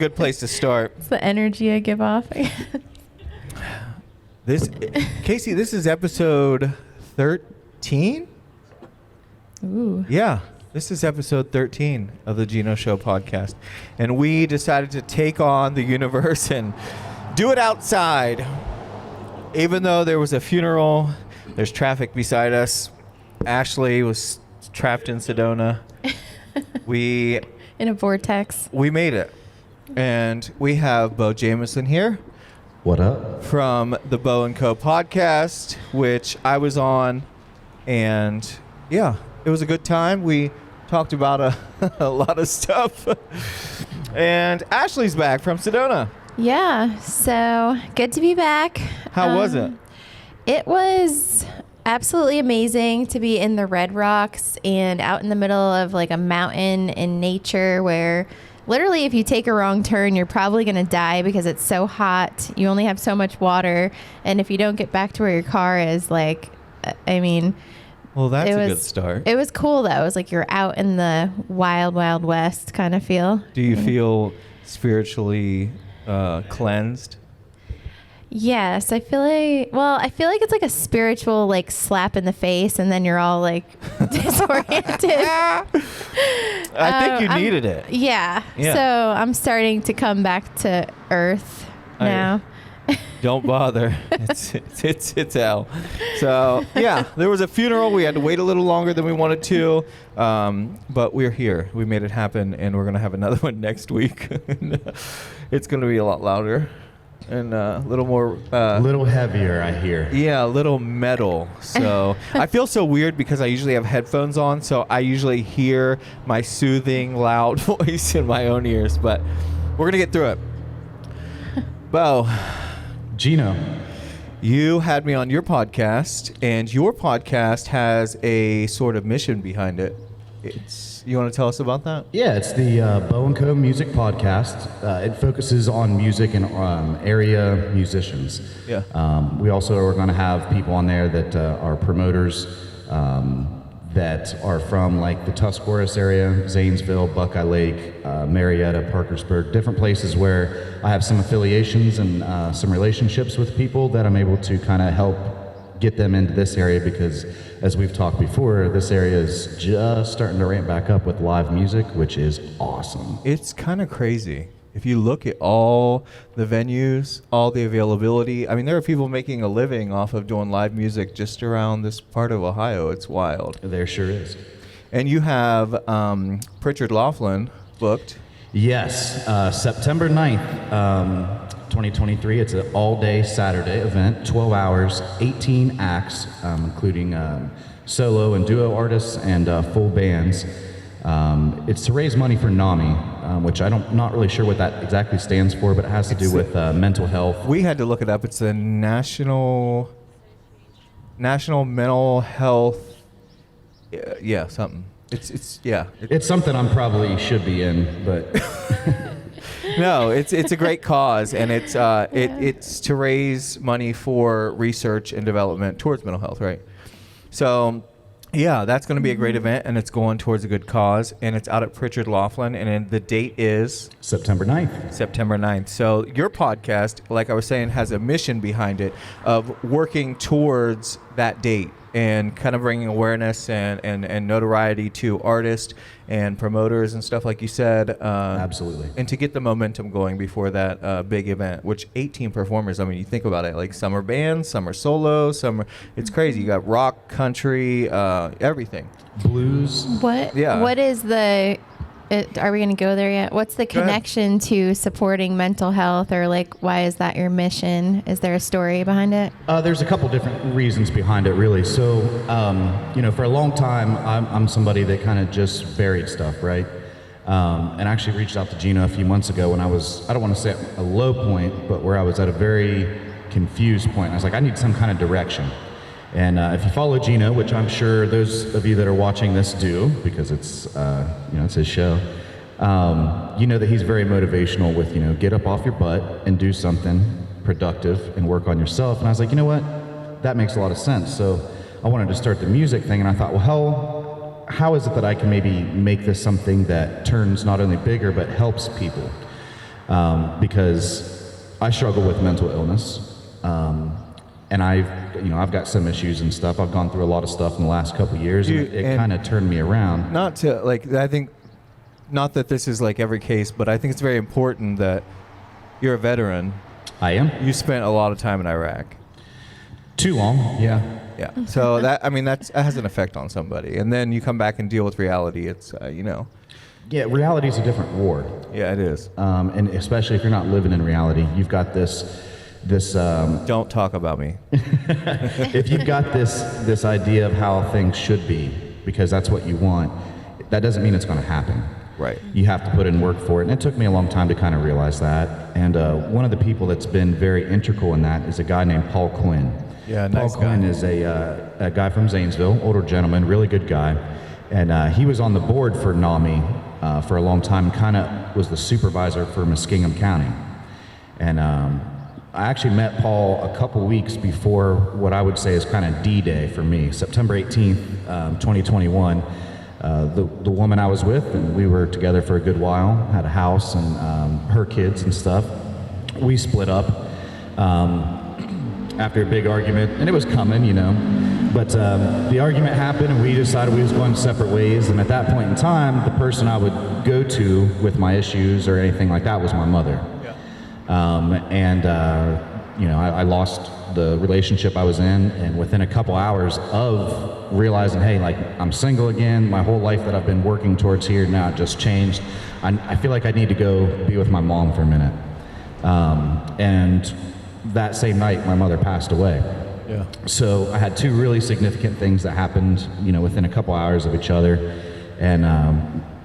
Good place to start. It's the energy I give off. Casey, this is episode 13? Ooh. Yeah, this is episode 13 of the Geno Show podcast. And we decided to take on the universe and do it outside. Even though there was a funeral, there's traffic beside us. Ashley was trapped in Sedona. In a vortex. We made it. And we have Jamison here. What up? From the Bo & Co. podcast, which I was on. And yeah, it was a good time. We talked about a lot of stuff. And Ashley's back from Sedona. Yeah, so good to be back. How was it? It was absolutely amazing to be in the Red Rocks and out in the middle of like a mountain in nature where literally if you take a wrong turn, you're probably going to die because it's so hot. You only have so much water. And if you don't get back to where your car is, like, I mean... Well, that's a good start. It was cool, though. It was like you're out in the wild, wild west kind of feel. Do you feel spiritually cleansed? Yes, I feel like it's like a spiritual like slap in the face, and then you're all like disoriented. I think you needed it. Yeah. So I'm starting to come back to earth now. Don't bother. It's hell. So yeah, there was a funeral. We had to wait a little longer than we wanted to, but we're here. We made it happen, and we're gonna have another one next week. It's gonna be a lot louder. And a little more... a little heavier, I hear. Yeah, a little metal. So I feel so weird because I usually have headphones on, so I usually hear my soothing, loud voice in my own ears. But we're going to get through it. Bo. Geno. You had me on your podcast, and your podcast has a sort of mission behind it. You want to tell us about that? Yeah, it's the Bo & Co. Music Podcast. It focuses on music and area musicians. Yeah. We also are going to have people on there that are promoters that are from like the Tuscarawas area, Zanesville, Buckeye Lake, Marietta, Parkersburg, different places where I have some affiliations and some relationships with people that I'm able to kind of help get them into this area because, as we've talked before, this area is just starting to ramp back up with live music, which is awesome. It's kind of crazy. If you look at all the venues, all the availability, I mean, there are people making a living off of doing live music just around this part of Ohio. It's wild. There sure is. And you have Pritchard Laughlin booked. Yes, September 9th, 2023. It's an all-day Saturday event, 12 hours, 18 acts, including solo and duo artists and full bands. It's to raise money for NAMI, which not really sure what that exactly stands for, but it has to do with mental health. We had to look it up. It's the National Mental Health. Yeah, something. It's something I'm probably should be in, but. No, it's a great cause, and it's to raise money for research and development towards mental health, right? So, yeah, that's going to be a great event, and it's going towards a good cause, and it's out at Pritchard Laughlin, and the date is September 9th. September 9th. So your podcast, like I was saying, has a mission behind it of working towards that date and kind of bringing awareness and notoriety to artists and promoters and stuff like you said. Absolutely. And to get the momentum going before that big event, which 18 performers, I mean, you think about it, like some are bands, some are solo, it's crazy. You got rock, country, everything. Blues. What is are we going to go there yet? What's the connection to supporting mental health, or like why is that your mission? Is there a story behind it? There's a couple different reasons behind it, really. So, for a long time, I'm somebody that kind of just buried stuff, right? And I actually reached out to Geno a few months ago when I don't want to say at a low point, but where I was at a very confused point. I was like, I need some kind of direction. And if you follow Geno, which I'm sure those of you that are watching this do, because it's it's his show, you know that he's very motivational with, get up off your butt and do something productive and work on yourself. And I was like, you know what? That makes a lot of sense. So I wanted to start the music thing, and I thought, well, how is it that I can maybe make this something that turns not only bigger but helps people? because I struggle with mental illness, and I've got some issues and stuff. I've gone through a lot of stuff in the last couple of years, and it kind of turned me around. Not to I think, not that this is like every case, but I think it's very important that you're a veteran. I am. You spent a lot of time in Iraq. Too long. Yeah. So that has an effect on somebody, and then you come back and deal with reality. It's Yeah, reality is a different war. Yeah, it is. And especially if you're not living in reality, you've got this. Don't talk about me. If you've got this idea of how things should be, because that's what you want, that doesn't mean it's going to happen. Right. You have to put in work for it, and it took me a long time to kind of realize that. And one of the people that's been very integral in that is a guy named Paul Quinn. Yeah, nice Paul Quinn is a guy from Zanesville, older gentleman, really good guy. And he was on the board for NAMI for a long time, kind of was the supervisor for Muskingum County. And I actually met Paul a couple weeks before what I would say is kind of D-Day for me, September 18th, 2021. The woman I was with, and we were together for a good while, had a house and her kids and stuff. We split up after a big argument, and it was coming, but the argument happened, and we decided we was going separate ways. And at that point in time, the person I would go to with my issues or anything like that was my mother. I lost the relationship I was in, and within a couple hours of realizing, hey, like, I'm single again, my whole life that I've been working towards here, now it just changed. I feel like I need to go be with my mom for a minute. And that same night, my mother passed away. Yeah. So I had two really significant things that happened, within a couple hours of each other. And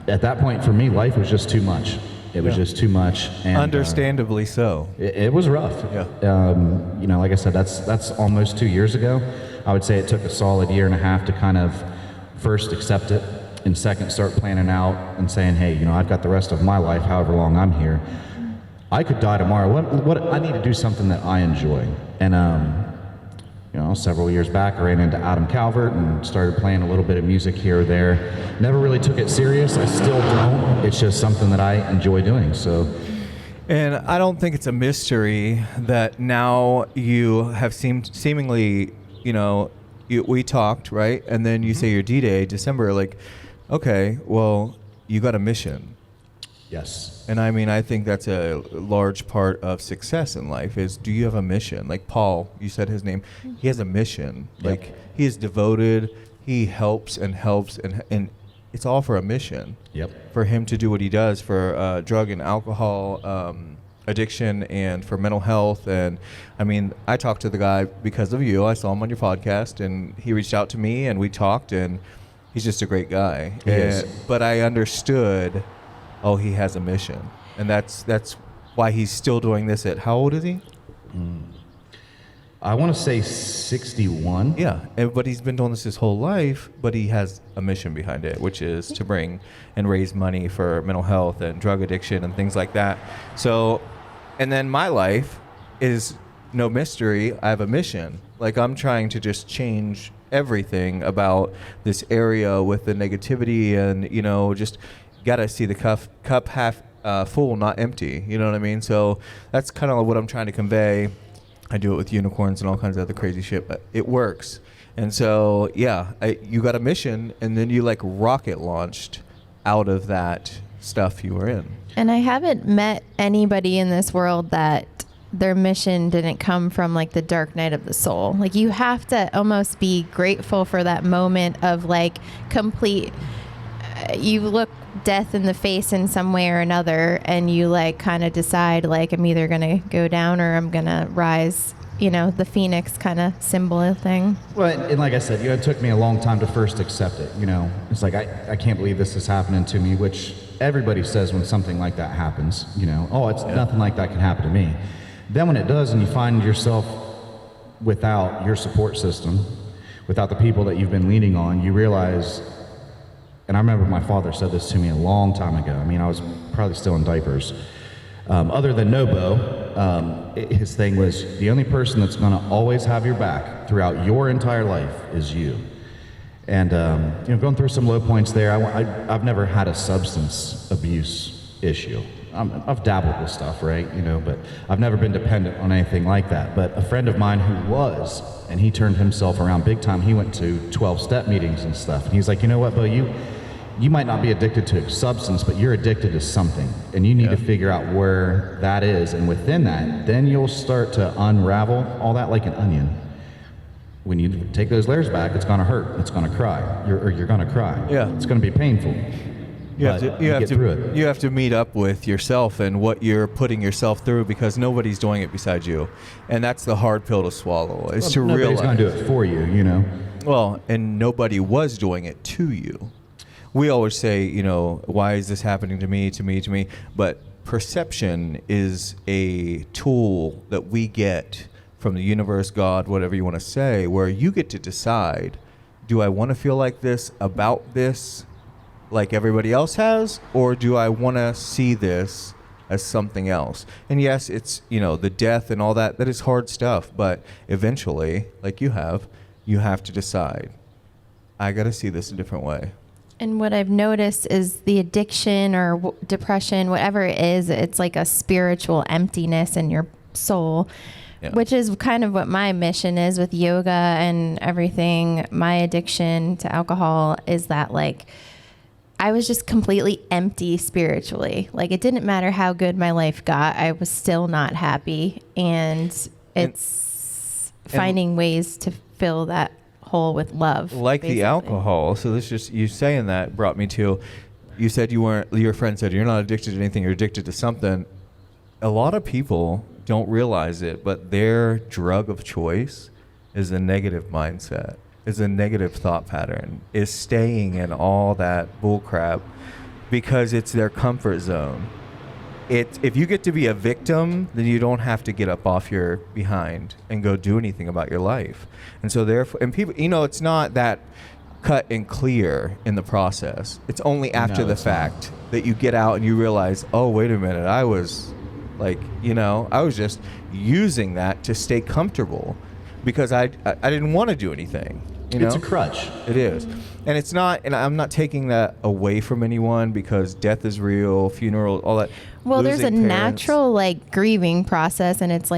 at that point, for me, life was just too much. It was just too much. And, understandably so. It was rough. Yeah. Like I said, that's almost 2 years ago. I would say it took a solid year and a half to kind of first accept it, and second start planning out and saying, hey, I've got the rest of my life, however long I'm here. I could die tomorrow. What I need to do something that I enjoy. And several years back, I ran into Adam Calvert and started playing a little bit of music here or there. Never really took it serious. I still don't. It's just something that I enjoy doing. So. And I don't think it's a mystery that now you have seemingly, we talked, right? And then you say your D-Day, December, like, okay, well, you got a mission. Yes. And I think that's a large part of success in life is, do you have a mission? Like Paul, you said his name, he has a mission. Yep. Like, he is devoted, he helps, and it's all for a mission. Yep. For him to do what he does for drug and alcohol addiction and for mental health. And I talked to the guy because of you. I saw him on your podcast, and he reached out to me, and we talked, and he's just a great guy. He is. But I understood, he has a mission. And that's why he's still doing this at, how old is he? I want to say 61. Yeah, but he's been doing this his whole life, but he has a mission behind it, which is to bring and raise money for mental health and drug addiction and things like that. So, and then my life is no mystery. I have a mission. Like, I'm trying to just change everything about this area with the negativity, and, just got to see the cup half full, not empty. You know what I mean? So that's kind of what I'm trying to convey. I do it with unicorns and all kinds of other crazy shit, but it works. And so, you got a mission, and then you like rocket launched out of that stuff you were in. And I haven't met anybody in this world that their mission didn't come from like the dark night of the soul. Like, you have to almost be grateful for that moment of like complete, you look death in the face in some way or another, and you like kind of decide like, I'm either gonna go down or I'm gonna rise, the phoenix kind of symbol thing. Well, and like I said, it took me a long time to first accept it. It's like, I can't believe this is happening to me, which everybody says when something like that happens. Nothing like that can happen to me. Then when it does, and you find yourself without your support system, without the people that you've been leaning on, you realize. And I remember my father said this to me a long time ago. I was probably still in diapers. Other than Nobo, his thing was, the only person that's going to always have your back throughout your entire life is you. And going through some low points there, I've never had a substance abuse issue. I've dabbled with stuff, right? But I've never been dependent on anything like that. But a friend of mine who was, and he turned himself around big time. He went to 12-step meetings and stuff. And he's like, you know what, Bo, you might not be addicted to substance, but you're addicted to something. And you need to figure out where that is. And within that, then you'll start to unravel all that like an onion. When you take those layers back, it's going to hurt. It's going to cry. You're going to cry. Yeah. It's going to be painful. You have to meet up with yourself and what you're putting yourself through, because nobody's doing it besides you, and that's the hard pill to swallow. Is to realize nobody's going to do it for you. Well, and nobody was doing it to you. We always say, why is this happening to me? But perception is a tool that we get from the universe, God, whatever you want to say, where you get to decide, do I want to feel like this about this, like everybody else has, or do I want to see this as something else? And yes, it's, the death and all that is hard stuff, but eventually, like you have to decide, I got to see this a different way. And what I've noticed is the addiction or depression, whatever it is, it's like a spiritual emptiness in your soul. Yeah. Which is kind of what my mission is with yoga and everything. My addiction to alcohol is that, like, I was just completely empty spiritually. Like, it didn't matter how good my life got. I was still not happy. And it's finding ways to fill that hole with love. Like basically. The alcohol. So this just, you saying that brought me to, you said your friend said you're not addicted to anything, you're addicted to something. A lot of people don't realize it, but their drug of choice is a negative mindset, is a negative thought pattern, is staying in all that bullcrap because it's their comfort zone. If you get to be a victim, then you don't have to get up off your behind and go do anything about your life. And so therefore, and people, it's not that cut and clear in the process. It's only after the fact that you get out and you realize, oh, wait a minute, I was just using that to stay comfortable because I didn't want to do anything. It's a crutch. It is. And it's not, and I'm not taking that away from anyone because death is real, funeral, all that. Well, there's a natural grieving process, and it's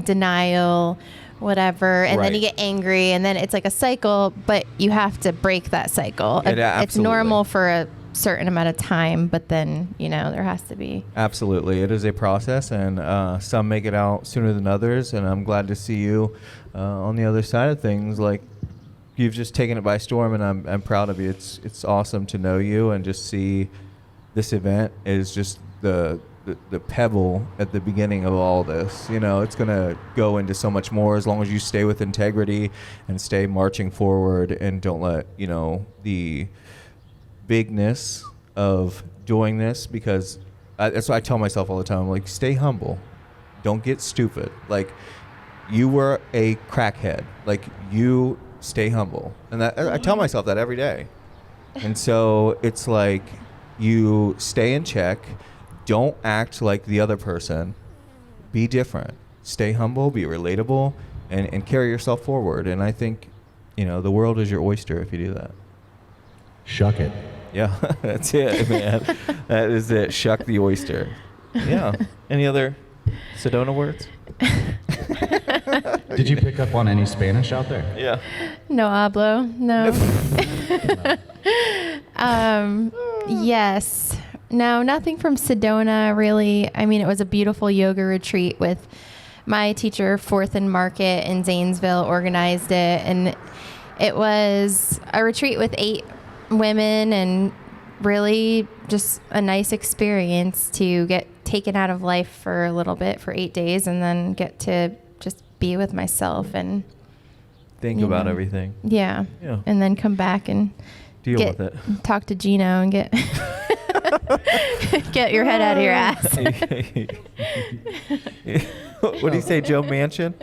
denial, whatever, and then you get angry, and then it's like a cycle, but you have to break that cycle. It's normal for a certain amount of time, but then there has to be. Absolutely, it is a process, and some make it out sooner than others, and I'm glad to see you on the other side of things. Like, you've just taken it by storm, and I'm proud of you. It's awesome to know you and just see this event is just the pebble at the beginning of all this. It's going to go into so much more as long as you stay with integrity and stay marching forward and don't let, the bigness of doing this, because that's what I tell myself all the time. Like, stay humble. Don't get stupid. Like, you were a crackhead. Like, you stay humble. And that, I tell myself that every day. And so it's like, you stay in check. Don't act like the other person. Be different. Stay humble, be relatable, and carry yourself forward. And I think, the world is your oyster if you do that. Shuck it. Yeah, that's it, man. That is it. Shuck the oyster. Yeah. Any other Sedona words? Did you pick up on any Spanish out there? Yeah. No hablo. No. Yes. No, nothing from Sedona, really. I mean, it was a beautiful yoga retreat with my teacher, Fourth and Market in Zanesville, organized it. And it was a retreat with 8 women, and really just a nice experience to get taken out of life for a little bit for 8 days and then get to just be with myself and think about everything. Yeah. And then come back and deal with it. Talk to Geno and get get your head out of your ass. What do you say, Joe Manchin?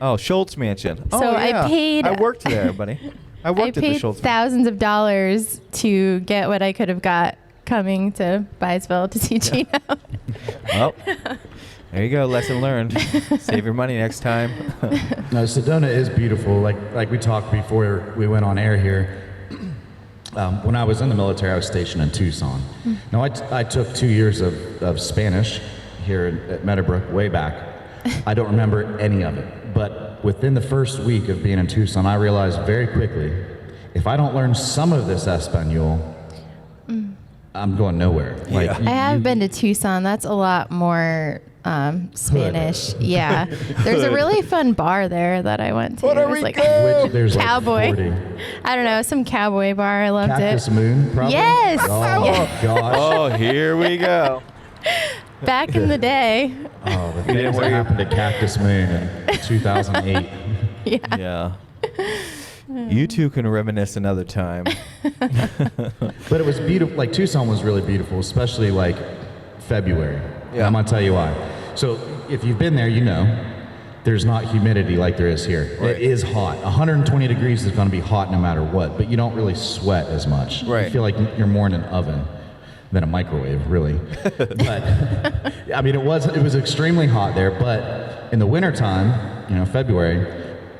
Oh, Schultz Mansion. So yeah. I worked there, buddy. I worked at the Schultz. I paid thousands of dollars to get what I could have got coming to Byesville to see Geno. Well, there you go. Lesson learned. Save your money next time. No, Sedona is beautiful. Like we talked before we went on air here. When I was in the military, I was stationed in Tucson. Now, I took 2 years of Spanish here at Meadowbrook way back. I don't remember any of it. But within the first week of being in Tucson, I realized very quickly, if I don't learn some of this Espanol, I'm going nowhere. Like, I have been to Tucson. That's a lot more Spanish. Yeah. There's a really fun bar there that I went to. Puerto It was like Rico! which there's cowboy. like 40. I don't know, some cowboy bar. I loved Cactus it. Moon, probably? Yes! Oh, Yeah. gosh. Oh, here we go. Back in the day. Oh, the things that happened at Cactus Moon in 2008. Yeah. You two can reminisce another time. But it was beautiful. Like, Tucson was really beautiful, especially like February. Yeah. I'm going to tell you why. So if you've been there, you know there's not humidity like there is here. Right. It is hot. 120 degrees is going to be hot no matter what, but you don't really sweat as much. Right. You feel like you're more in an oven than a microwave, really. But I mean, it was extremely hot there. But in the wintertime, you know, February,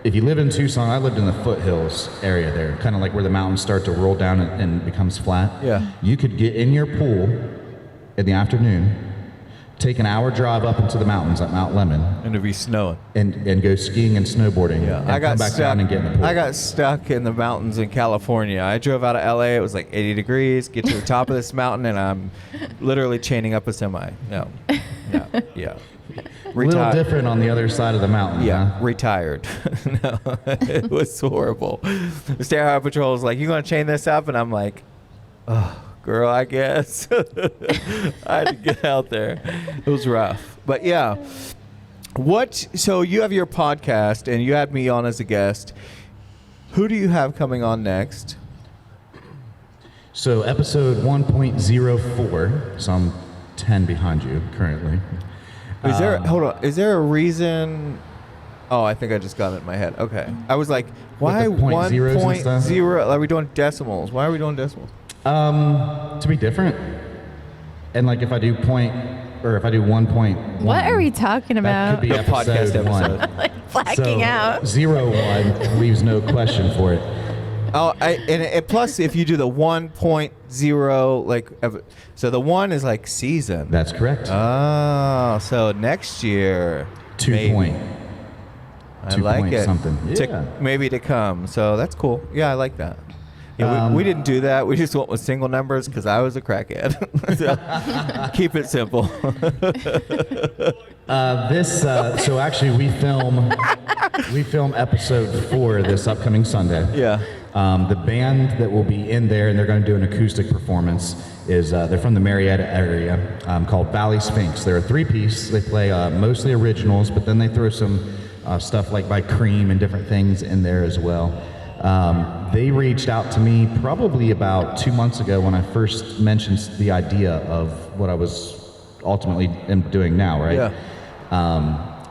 if you live in Tucson, I lived in the foothills area there, kind of like where the mountains start to roll down and becomes flat. Yeah. You could get in your pool in the afternoon, take an hour drive up into the mountains at Mount Lemon, And it'd be snowing. and go skiing and snowboarding. Yeah, and I got come back stuck. down and get in the pool. I got stuck in the mountains in California. I drove out of LA. It was like 80 degrees. Get to the top of this mountain, and I'm literally chaining up a semi. No, yeah. a little different on the other side of the mountain. Yeah, Huh? retired. No, it was horrible. The State Highway Patrol was like, "You gonna chain this up?" And I'm like, "Oh, girl, I guess." I had to get out there. It was rough, but yeah. So you have your podcast, and you had me on as a guest. Who do you have coming on next? So episode 1.04. So I'm 10 behind you currently. Is there? Hold on. Is there a reason? Oh, I think I just got it in my head. Okay. I was like, why the point zeros and stuff? 1.0? Are we doing decimals? Why are we doing decimals? To be different. And like if I do 1.1. What are we talking That about? could be The podcast episode 1. episode. Like blacking out. 0.1 leaves no question for it. Oh, and plus, if you do the 1.0, like, so the 1 is like season. That's correct. Oh, so next year, 2 maybe. point. I 2 like point it. something. Yeah. Maybe to come. So that's cool. Yeah, I like that. Yeah, we didn't do that. We just went with single numbers because I was a crackhead. So, keep it simple. So actually we film episode 4 this upcoming Sunday. Yeah. The band that will be in there, and they're going to do an acoustic performance, is they're from the Marietta area, called Valley Sphinx. They're a 3-piece. They play mostly originals, but then they throw some stuff like by Cream and different things in there as well. They reached out to me probably about 2 months ago when I first mentioned the idea of what I was ultimately am doing now, right? Yeah.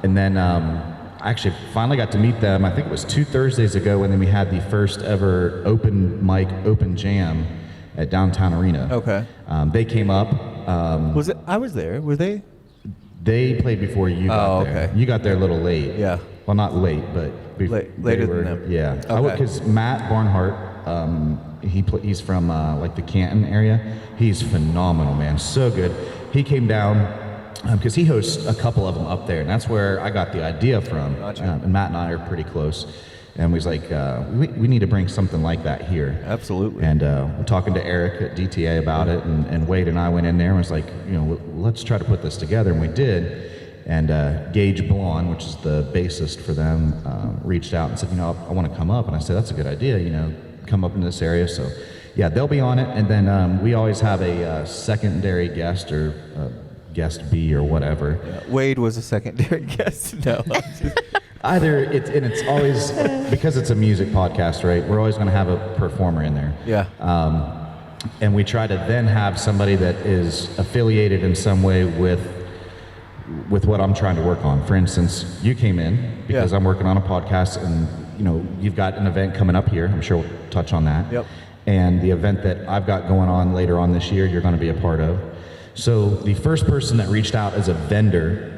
And then I actually finally got to meet them. I think it was 2 Thursdays ago, and then we had the first ever open mic, open jam at Downtown Arena. Okay. They came up. Was it? I was there. Were they? They played before you got there. okay. You got there a little late. Yeah. Well, not late, but Later than them. Yeah. Okay. Because Matt Barnhart, he's from like the Canton area. He's phenomenal, man. So good. He came down because he hosts a couple of them up there, and that's where I got the idea from. Gotcha. And Matt and I are pretty close, and we was like, we need to bring something like that here. Absolutely. And we're talking to Eric at DTA about it, and Wade and I went in there and was like, let's try to put this together, and we did. And Gage Blonde, which is the bassist for them, reached out and said, I want to come up. And I said, that's a good idea, come up in this area. So, yeah, they'll be on it. And then we always have a secondary guest or guest B or whatever. Yeah. Wade was a secondary guest. No. It's always, because it's a music podcast, right? We're always going to have a performer in there. Yeah. And we try to then have somebody that is affiliated in some way with what I'm trying to work on. For instance, you came in because I'm working on a podcast, and you've got an event coming up here. I'm sure we'll touch on that. Yep. And the event that I've got going on later on this year, you're going to be a part of. So the first person that reached out as a vendor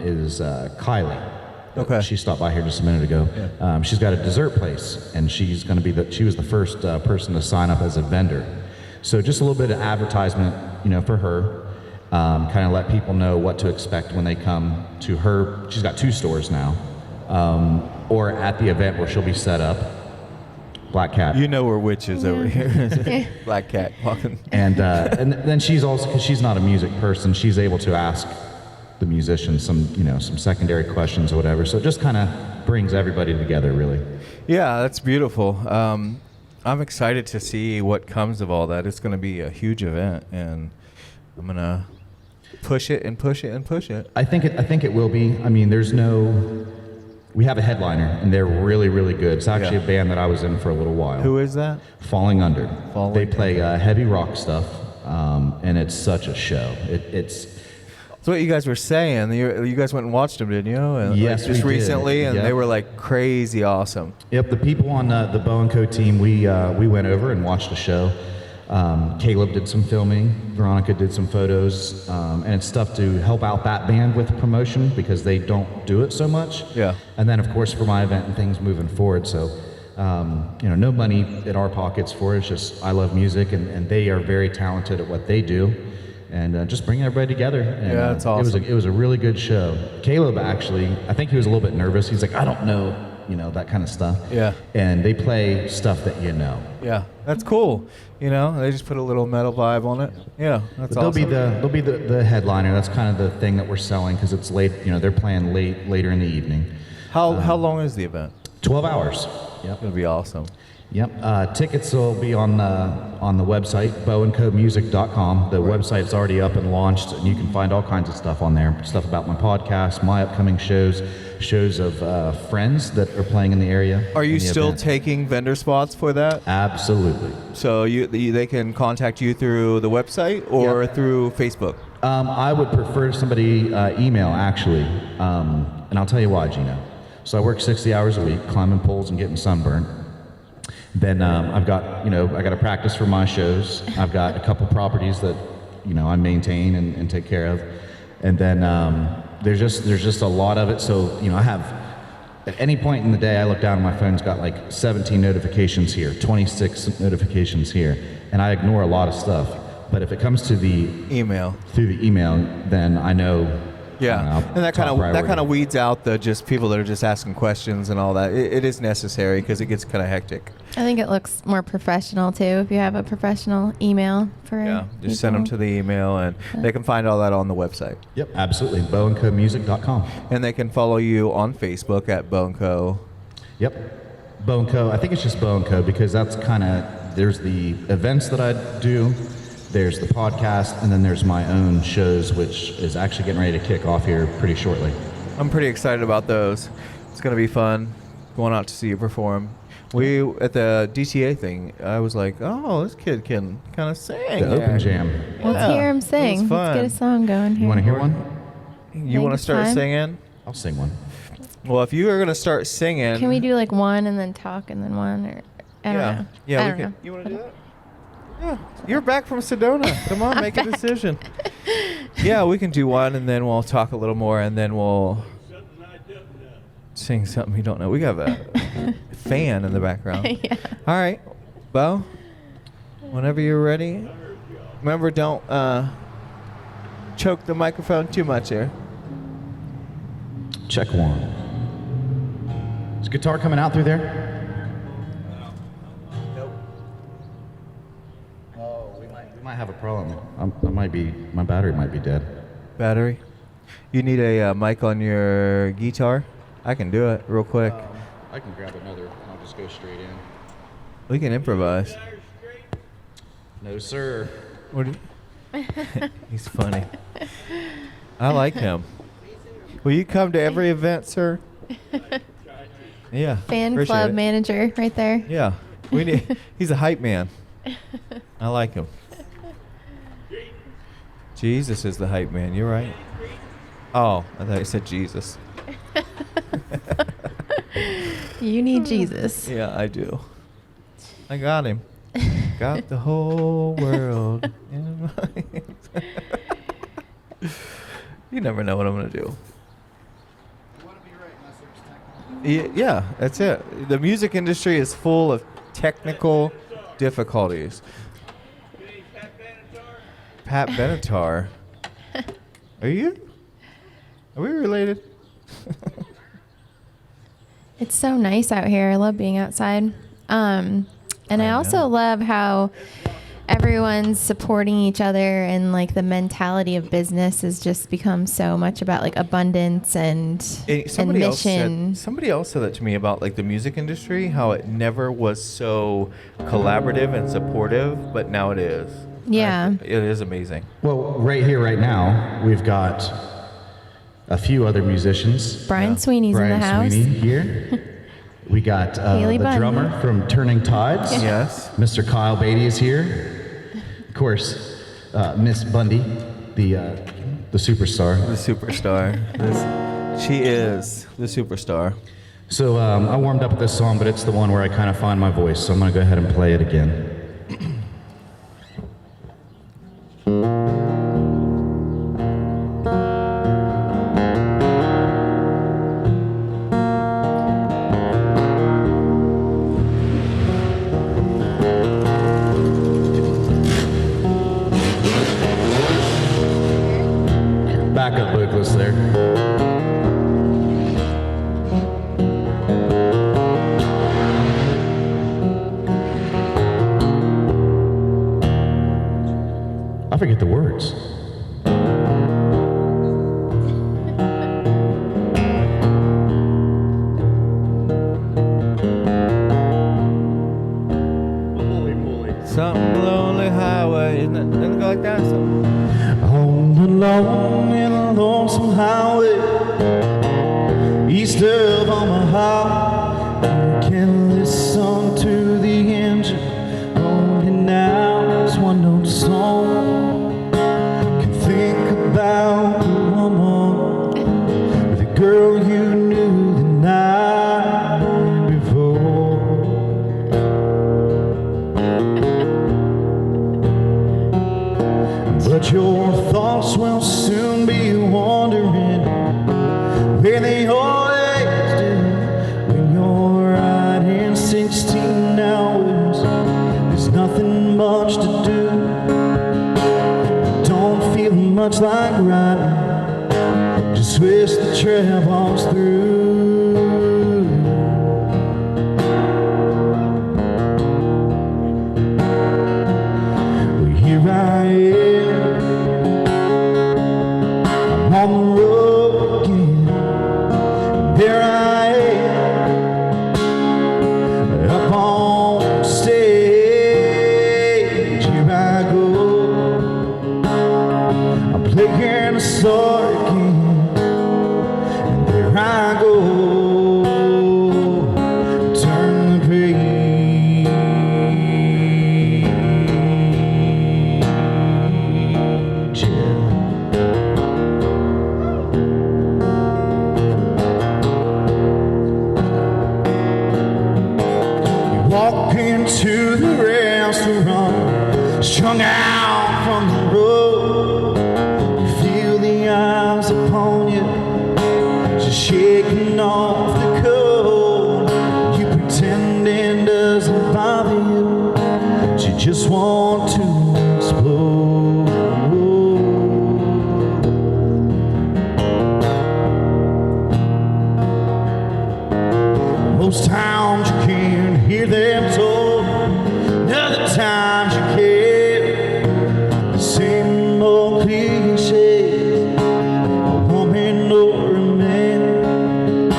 is Kylie. Okay. She stopped by here just a minute ago. Yeah. She's got a dessert place, and she's going to be she was the first person to sign up as a vendor. So just a little bit of advertisement, for her. Kind of let people know what to expect when they come to her. She's got 2 stores now, or at the event where she'll be set up. Black Cat. We're witches over here. Black Cat walking. And then she's also, because she's not a music person, she's able to ask the musicians some secondary questions or whatever. So it just kind of brings everybody together, really. Yeah, that's beautiful. I'm excited to see what comes of all that. It's going to be a huge event, and I'm going to push it and push it and push it. I think it will be. I mean, we have a headliner, and they're really, really good. It's actually a band that I was in for a little while. Who is that? Falling Under. They play Under. Heavy rock stuff, and it's such a show. It's That's what you guys were saying. You guys went and watched them, didn't you? And yes, just we did. recently, and Yep. they were like crazy awesome. Yep, the people on the Bow & Co team, we went over and watched the show. Caleb did some filming, Veronica did some photos, and it's stuff to help out that band with promotion because they don't do it so much. Yeah. And then, of course, for my event and things moving forward. So, no money in our pockets for it. It's just I love music, and they are very talented at what they do. And just bringing everybody together. And, yeah, that's awesome. It was a really good show. Caleb, actually, I think he was a little bit nervous. He's like, I don't know, that kind of stuff. Yeah. And they play stuff that you know. Yeah, that's cool. They just put a little metal vibe on it. Yeah, that's But awesome. they'll be the headliner. That's kind of the thing that we're selling because it's late. They're playing later in the evening. How long is the event? 12 hours. It's Yep. gonna be awesome. Yep. Tickets will be on the website, bowandcomusic.com. The website's already up and launched, and you can find all kinds of stuff on there. Stuff about my podcast, my upcoming shows of friends that are playing in the area. Are you in the still event. taking vendor spots for that? Absolutely. So they can contact you through the website or Yep. through Facebook? I would prefer somebody email, actually. And I'll tell you why, Geno. So I work 60 hours a week, climbing poles and getting sunburned. Then I've got, I got to practice for my shows. I've got a couple properties that, I maintain and take care of. And then there's just a lot of it. So, I have, at any point in the day, I look down and my phone's got like 17 notifications here, 26 notifications here. And I ignore a lot of stuff. But if it comes to the Email. through the email, then I know. Yeah, and that top kind priority. of weeds out the just people that are just asking questions and all that. It is necessary because it gets kind of hectic. I think it looks more professional too if you have a professional email for Yeah, just send them to the email, and they can find all that on the website. Yep, absolutely. bowandcomusic.com. And they can follow you on Facebook at Bow & Co. Yep. Bow & Co. I think it's just Bow & Co. because that's kind of, there's the events that I do, there's the podcast, and then there's my own shows, which is actually getting ready to kick off here pretty shortly. I'm pretty excited about those. It's going to be fun going out to see you perform. We, at the DTA thing, I was like, oh, this kid can kind of sing. The open jam. Let's hear him It sing. was Let's get a fun. song going here. You want to hear one? You want to it's start time. singing? I'll sing one. Well, if you are going to start singing. Can we do like one and then talk and then one? Or I don't know. Yeah, I we don't can. know. You want to do that? Yeah. You're back from Sedona. Come on, make a decision. Yeah, we can do one, and then we'll talk a little more, and then we'll sing something you don't know. We have a fan in the background. Yeah. All right, Bo, whenever you're ready. Remember, don't choke the microphone too much here. Check one. Is guitar coming out through there? Oh, we might have a problem. My battery might be dead. Battery. You need a mic on your guitar? I can do it real quick. I can grab another and I'll just go straight in. We can improvise. No, sir. What do you He's funny. I like him. Will you come to every event, sir? Yeah. Fan appreciate club it. manager right there. Yeah. We need he's a hype man. I like him. Jesus is the hype man, you're right. Oh, I thought you said Jesus. You need Jesus. Yeah, I do. I got him. Got the whole world in my hands. You never know what I'm gonna do. Yeah, that's it. The music industry is full of technical difficulties. Pat Benatar. Are you? Are we related? It's so nice out here. I love being outside. And I also love how everyone's supporting each other, and like the mentality of business has just become so much about like abundance and mission. Somebody else said that to me about like the music industry, how it never was so collaborative and supportive, but now it is. Yeah. It is amazing. Well, right here, right now, we've got a few other musicians. Brian Sweeney's in the house. Brian Sweeney here. We got the Bundy. drummer from Turning Tides. Yes. Mr. Kyle Beatty is here. Of course, Miss Bundy, the superstar. The superstar. She is the superstar. So I warmed up with this song, but it's the one where I kind of find my voice, so I'm going to go ahead and play it again. Backup vocalist there. I forget the words. Holy moly. Something lonely highway, isn't it? Doesn't it go like that? On the long and lonesome highway, east of Omaha, you can listen to the engine rolling out this one note song. Can think about the woman, the girl you knew the night before. But your thoughts will soon be wandering where they always do when you're riding 16 hours. There's nothing much to do. Don't feel much like riding. Just wish the trail was through. Well, here I am. I'm on the road again. There I am, up on stage. Here I go. I'm playing a song again, and there I go. Turn the page. Walk into the restaurant, strung out from the road. You feel the eyes upon you, just shaking off the cold. You pretend it doesn't bother you, but you just want to explode. Most times you can't hear them told, other times you can. The same old cliche, a woman or a man.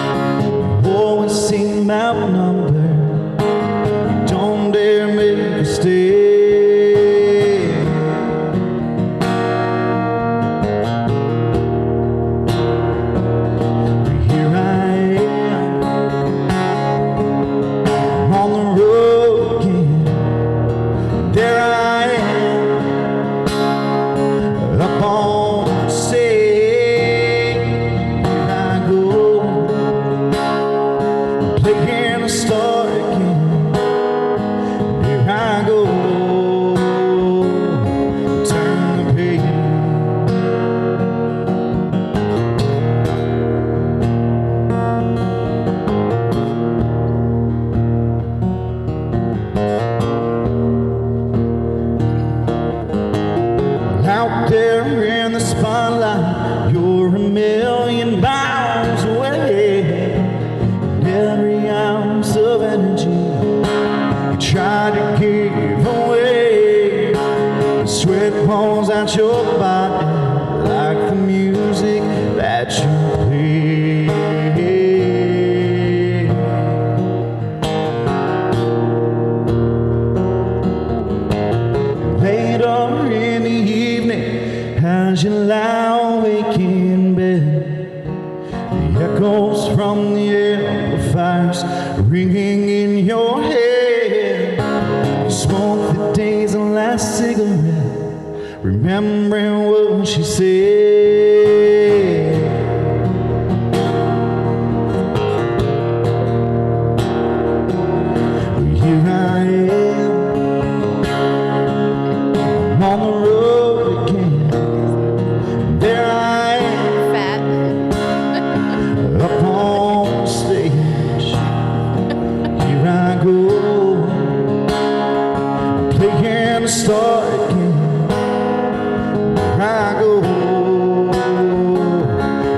from the amplifiers ringing in your head. You smoke the day's last cigarette, remembering what she said. Here I am, I'm on the road again. There I am, Fat. up on stage. Here I go, playing the star again. Here I go,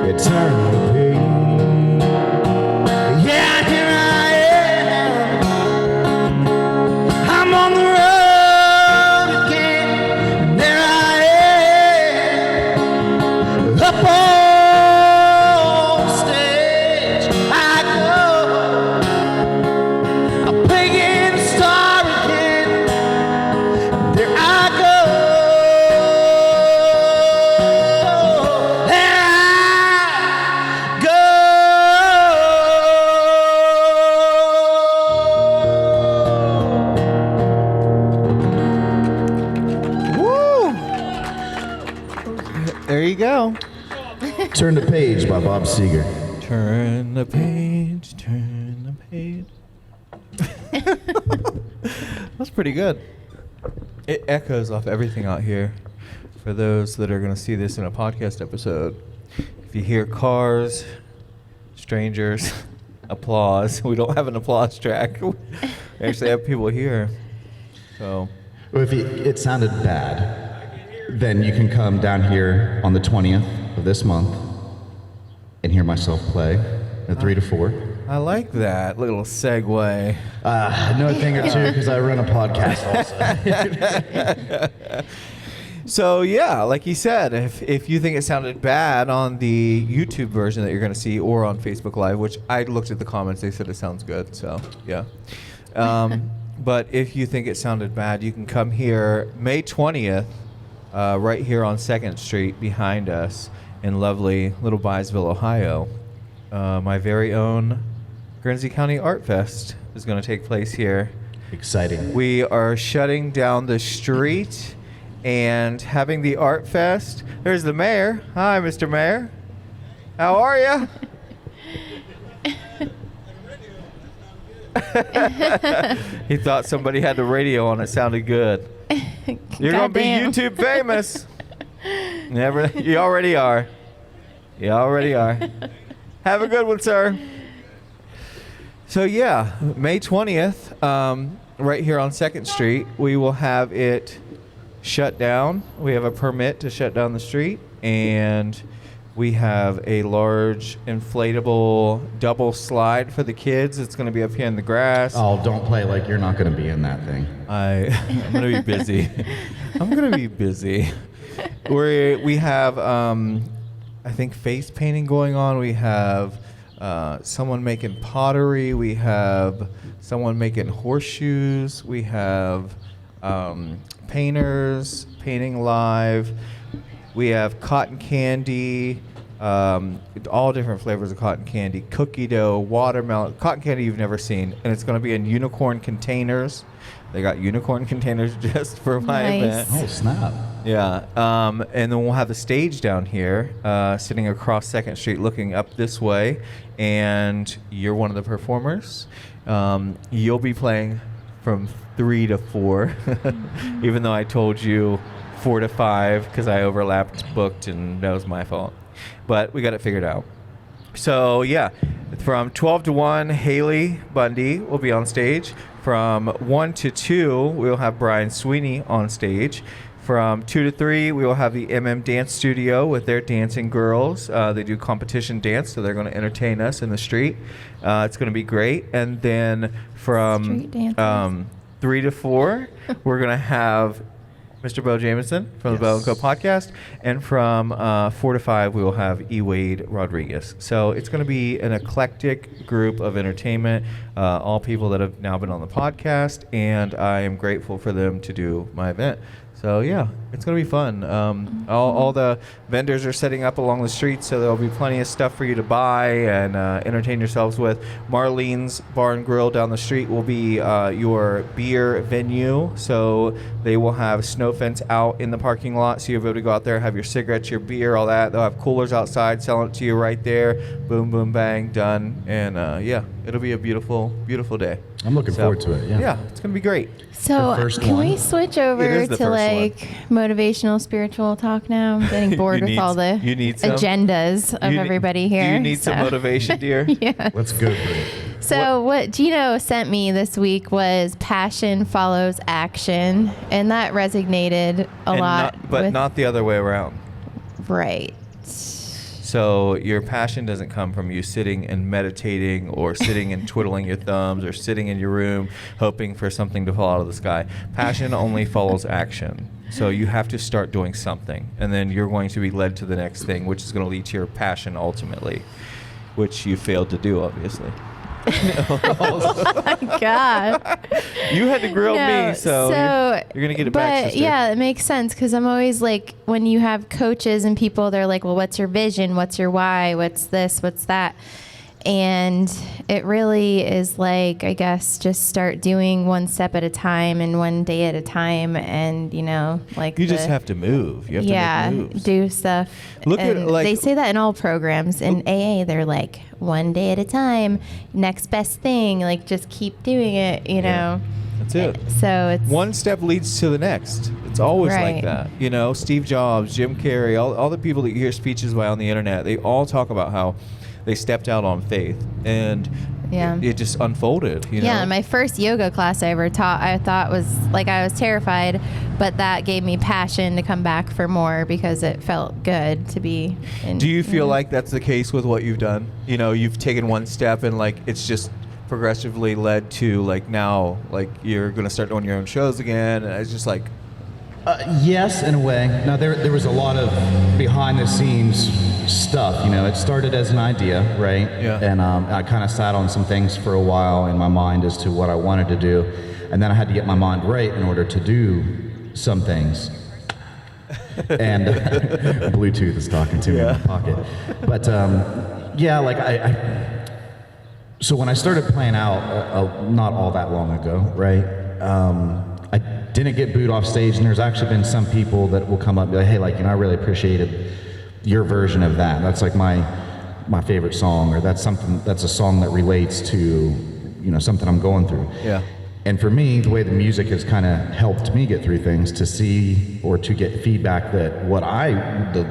you turn the page. Yeah, here I am, I'm on the road again. There I am, up on stage I go. I'm playing the star again. There I go. There I go. Woo! There you go. Turn the Page by Bob Seger. Turn the page, turn the page. That's pretty good. It echoes off everything out here. For those that are going to see this in a podcast episode, if you hear cars, strangers, applause, we don't have an applause track. We actually have people here. So, Well, if it sounded bad, then you can come down here on the 20th of this month and hear myself play at 3 to 4. I like that little segue. Another thing or two, because I run a podcast also. So yeah, like you said, if you think it sounded bad on the YouTube version that you're going to see, or on Facebook Live, which I looked at the comments, they said it sounds good. So yeah. But if you think it sounded bad, you can come here May 20th, right here on 2nd Street behind us in lovely Little Byesville, Ohio. My very own Guernsey County Art Fest is going to take place here. Exciting. We are shutting down the street and having the Art Fest. There's the mayor. Hi, Mr. Mayor. How are you? He thought somebody had the radio on. It sounded good. You're going to be Goddamn. YouTube famous. Never. You already are. You already are. Have a good one, sir. So yeah, May 20th, right here on 2nd Street, we will have it shut down. We have a permit to shut down the street, and we have a large inflatable double slide for the kids. It's going to be up here in the grass. Oh, don't play like you're not going to be in that thing. I'm going to be busy. I'm going to be busy. We have, I think, face painting going on. We have someone making pottery. We have someone making horseshoes. We have painters painting live. We have cotton candy, all different flavors of cotton candy, cookie dough, watermelon, cotton candy you've never seen. And it's going to be in unicorn containers. They got unicorn containers just for my Nice. event. Oh, snap. Yeah, and then we'll have a stage down here, sitting across 2nd Street looking up this way, and you're one of the performers. You'll be playing from 3 to 4, even though I told you 4 to 5 because I overlapped, booked, and that was my fault. But we got it figured out. So yeah, from 12 to 1, Haley Bundy will be on stage. From 1 to 2, we'll have Brian Sweeney on stage. From 2 to 3, we will have the Dance Studio with their dancing girls. They do competition dance, so they're going to entertain us in the street. It's going to be great. And then from Street dancers. 3 to 4, we're going to have Mr. Bo Jamison from the Bo & Co podcast. And from 4 to 5, we will have E. Wade Rodriguez. So it's going to be an eclectic group of entertainment, all people that have now been on the podcast, and I am grateful for them to do my event. So yeah, It's going to be fun. All the vendors are setting up along the street, so there'll be plenty of stuff for you to buy and entertain yourselves with. Marlene's Bar and Grill down the street will be your beer venue, so they will have snow fence out in the parking lot, so you'll be able to go out there, have your cigarettes, your beer, all that. They'll have coolers outside selling it to you right there. Boom, boom, bang, done. And yeah, it'll be a beautiful, beautiful day. I'm looking forward to it. Yeah, it's going to be great. So can we switch over to like motivational spiritual talk now? I'm getting bored with all the agendas of everybody here. Do you need some motivation, dear? Yeah. Let's go for it. So what Geno sent me this week was passion follows action, and that resonated a lot. But not the other way around. Right. So your passion doesn't come from you sitting and meditating or sitting and twiddling your thumbs or sitting in your room hoping for something to fall out of the sky. Passion only follows action. So you have to start doing something, and then you're going to be led to the next thing, which is going to lead to your passion ultimately, which you failed to do, obviously. Oh my God. You had to grill me, so you're going to get it back, sister. Yeah, it makes sense, because I'm always like, when you have coaches and people, they're like, well, what's your vision? What's your why? What's this? What's that? And it really is like, I guess, just start doing one step at a time and one day at a time. And, you know, like you just have to move. You have to make moves. Do stuff. They say that in all programs. In AA, they're like, one day at a time, next best thing, like just keep doing it, you know. That's it. So it's one step leads to the next. It's always like that. You know, Steve Jobs, Jim Carrey, all the people that you hear speeches by on the internet, they all talk about how they stepped out on faith, and it just unfolded. You know? Yeah, my first yoga class I ever taught, I thought was like, I was terrified, but that gave me passion to come back for more because it felt good to be in. Do you feel like that's the case with what you've done? You know, you've taken one step and like it's just progressively led to like now, like you're going to start doing your own shows again, and it's just like. Yes, in a way. Now, there was a lot of behind-the-scenes stuff. You know, it started as an idea, right? Yeah. And I kind of sat on some things for a while in my mind as to what I wanted to do, and then I had to get my mind right in order to do some things. And Bluetooth is talking to me in my pocket. But yeah, like so when I started playing out, not all that long ago, right? I didn't get booed off stage, and there's actually been some people that will come up and be like, hey, like, you know, I really appreciated your version of that. That's like my favorite song, or that's a song that relates to, you know, something I'm going through. Yeah. And for me, the way the music has kind of helped me get through things, to see or to get feedback that the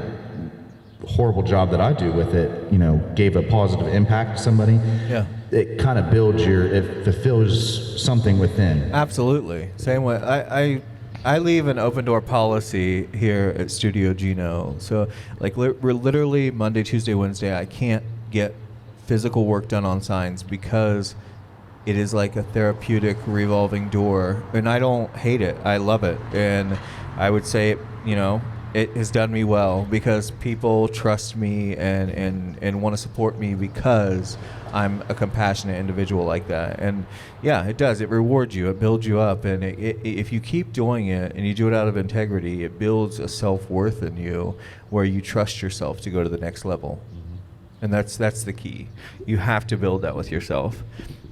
horrible job that I do with it, you know, gave a positive impact to somebody. Yeah. It kind of it fulfills something within. Absolutely. Same way. I leave an open door policy here at Studio Geno. So like we're literally Monday, Tuesday, Wednesday, I can't get physical work done on signs because it is like a therapeutic revolving door, and I don't hate it. I love it. And I would say, you know, it has done me well because people trust me and want to support me because I'm a compassionate individual like that. And yeah, it does. It rewards you. It builds you up. And if you keep doing it and you do it out of integrity, it builds a self-worth in you where you trust yourself to go to the next level. And that's the key. You have to build that with yourself.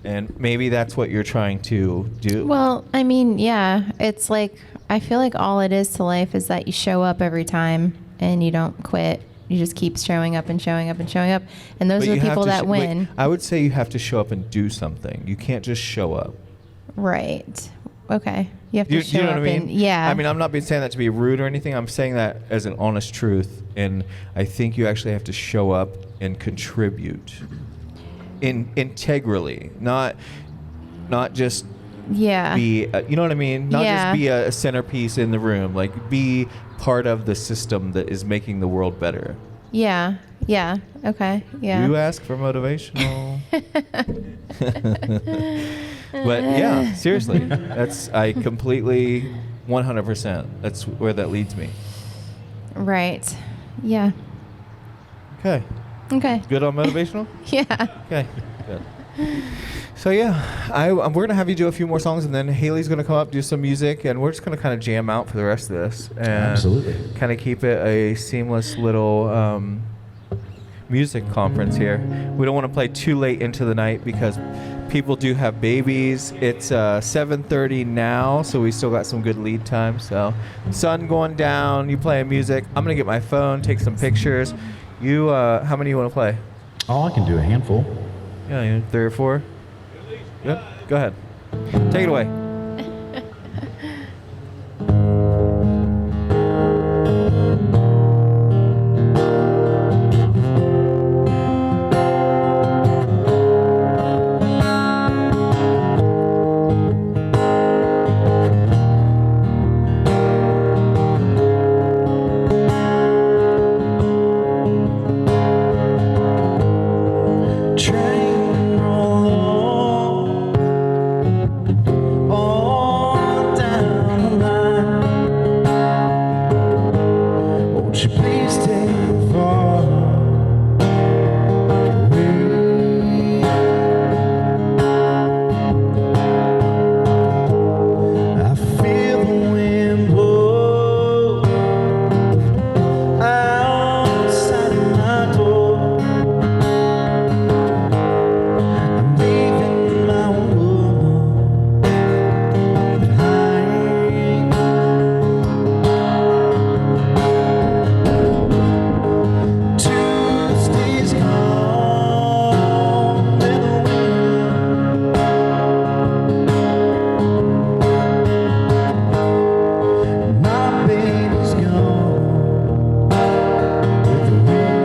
And maybe that's what you're trying to do. Well, I mean, yeah, it's like, I feel like all it is to life is that you show up every time and you don't quit. You just keep showing up and showing up and showing up. And those are the people that win. I would say you have to show up and do something. You can't just show up. Right. Okay. You have to show you know up what I mean? and, yeah. I mean, I'm not saying that to be rude or anything. I'm saying that as an honest truth. And I think you actually have to show up and contribute integrally, not just be, you know what I mean? Not just be a centerpiece in the room, like be part of the system that is making the world better. Yeah. Yeah. Okay. Yeah. You ask for motivational. But yeah, seriously, I completely 100%. That's where that leads me. Right. Yeah. Okay. Okay. Good on motivational? Yeah. Okay. Good. So yeah, we're gonna have you do a few more songs, and then Haley's gonna come up, do some music, and we're just gonna kind of jam out for the rest of this, and Absolutely. kind of keep it a seamless little music conference here. We don't want to play too late into the night because people do have babies. It's 7:30 now, so we still got some good lead time. So sun going down, you playing music. I'm gonna get my phone, take some pictures. You, how many you want to play? Oh, I can do a handful. Yeah, 3 or 4. Yep. Go ahead. Take it away. Train roll on down the line. Won't you please take me far away? I feel the wind blow outside my door. I'm leaving my woman behind. Tuesday's gone with the wind. My baby's gone with the wind.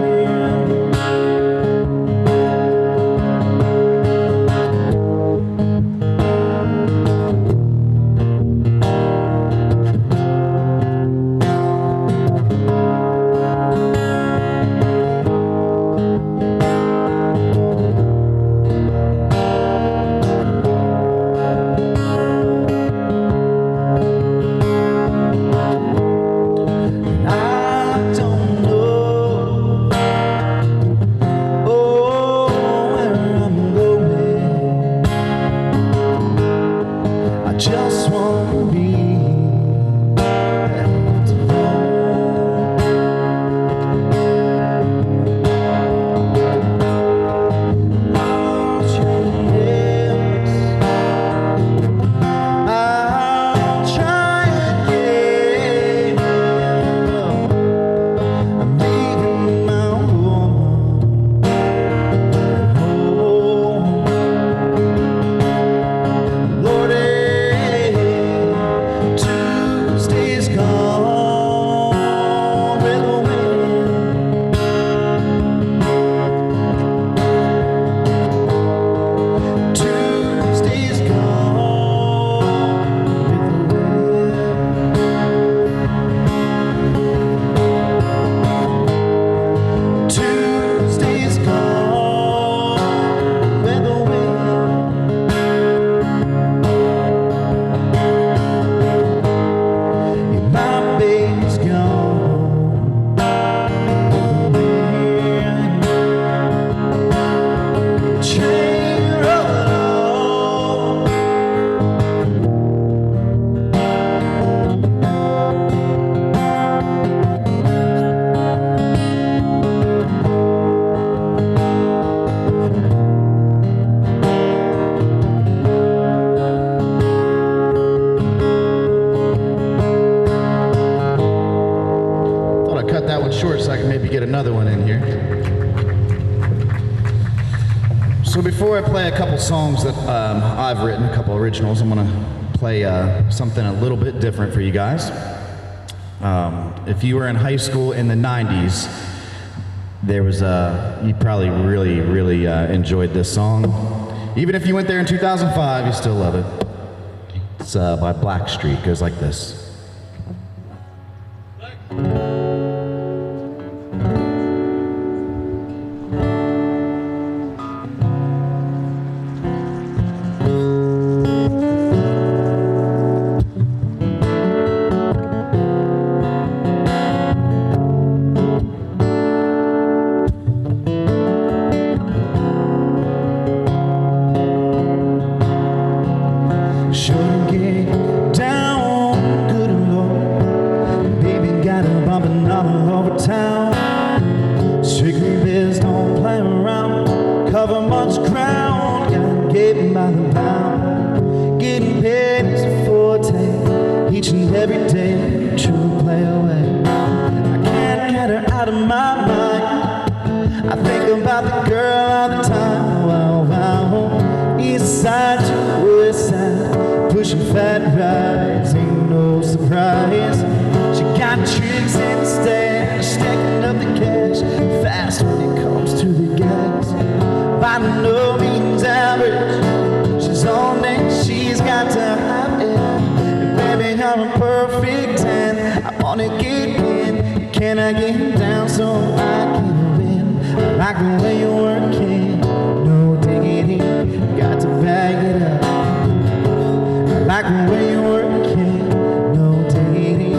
I don't know, oh, where I'm going. I just want to be left alone. Watch your lips. I'll try again. I'm leaving my woman at home. Lordy, Tuesday's gone with the wind. Tuesday's gone with the wind. Tuesday's gone with the wind. My baby's gone with the wind. Train rolling on. Thought I'd cut that one short so I can maybe get another one in here. So before I play a couple songs that I've written, a couple originals, I'm gonna play something a little bit different for you guys. If you were in high school in the 90s, there was you probably really enjoyed this song. Even if you went there in 2005, you still love it. It's by Blackstreet. It goes like this. cover much ground, got getting by the pound, getting paid is a forte, each and every day, true play away. I can't get her out of my mind, I think about the girl all the time. Wow, wow, east side to west side, pushing fat rides, ain't no surprise. She got tricks in the stash, stacking up the cash, fast when it comes to the gas. By no means average, she's on it, she's got to have it. And baby, I'm a perfect 10, I wanna get in, can I get down so I can win? I like the way you're working, no diggity, got to bag it up. I like the way you're working, no diggity,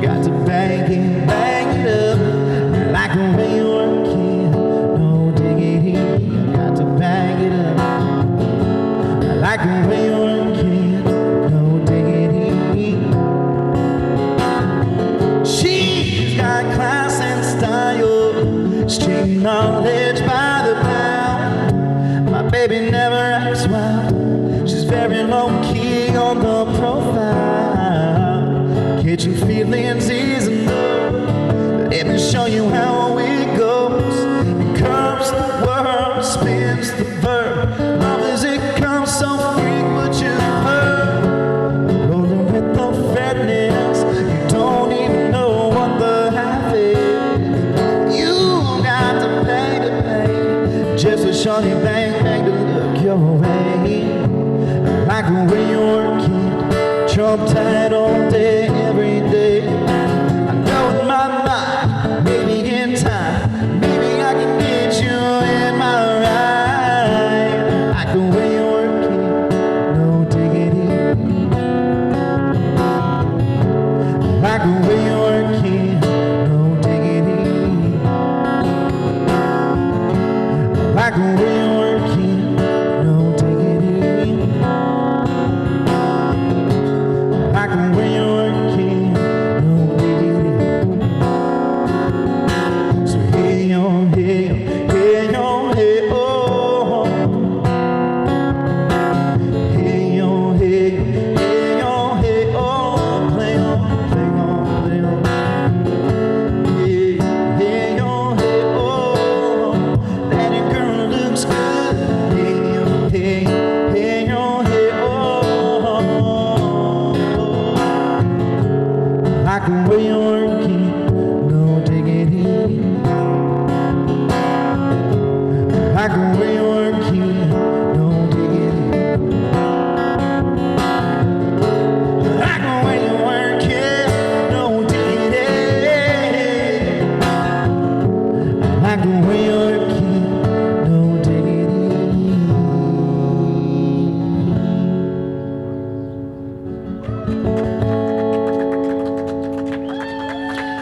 got to bag it up. I like the way you're working, no diggity, got to bag it up. I like the way you're working, no diggity. She's got class and style, street knowledge by the pound. My baby never acts wild, she's very low-key on the profile. Catching feelings is enough, let me show you how it goes. It curves the world, spins the verb, love as it comes so frequent you've heard. Rolling with the fatness, you don't even know what the half is. You got to pay, just a shorty bang bang to look your way. I like the way you're working, trump tight all day, every day. I know in my mind, maybe in time, maybe I can get you in my ride. I like the way you're working, no diggity. I like the way you're working, no diggity. I like the way you're working, no diggity. I like the way you're working, no diggity. So hey yo, hey yo, hey yo, hey oh. Hey yo, hey yo, hey yo, hey oh. Play on, play on, play on. Hey, hey yo, hey oh. That girl looks good. Hey yo, hey, hey yo, hey oh. I like the way you're working, no diggity. I like the way you're working, no diggity. I like the way you're working, no diggity. I like the way you're working, no diggity.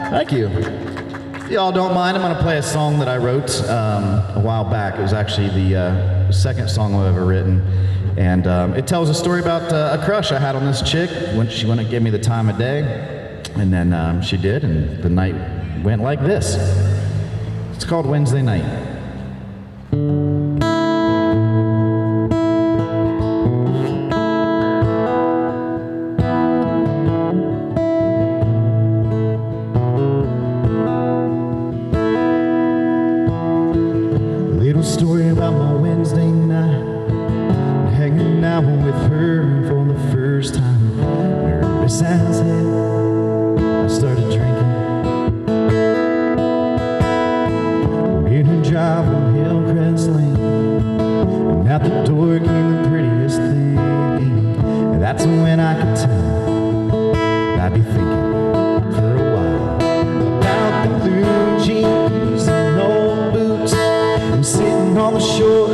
Thank you. If y'all don't mind, I'm going to play a song that I wrote a while back. It was actually the second song I've ever written. And it tells a story about a crush I had on this chick when she wouldn't give me the time of day. And then she did, and the night went like this. It's called Wednesday Night. Little story about my Wednesday night, hanging out with her for the first time. Nervous as hell, I started drinking. In her drive on Hillcrest Lane, and at the door came the prettiest thing. And that's when I could tell I'd be thinking for a while about the blue jeans and old boots, and sitting on the shore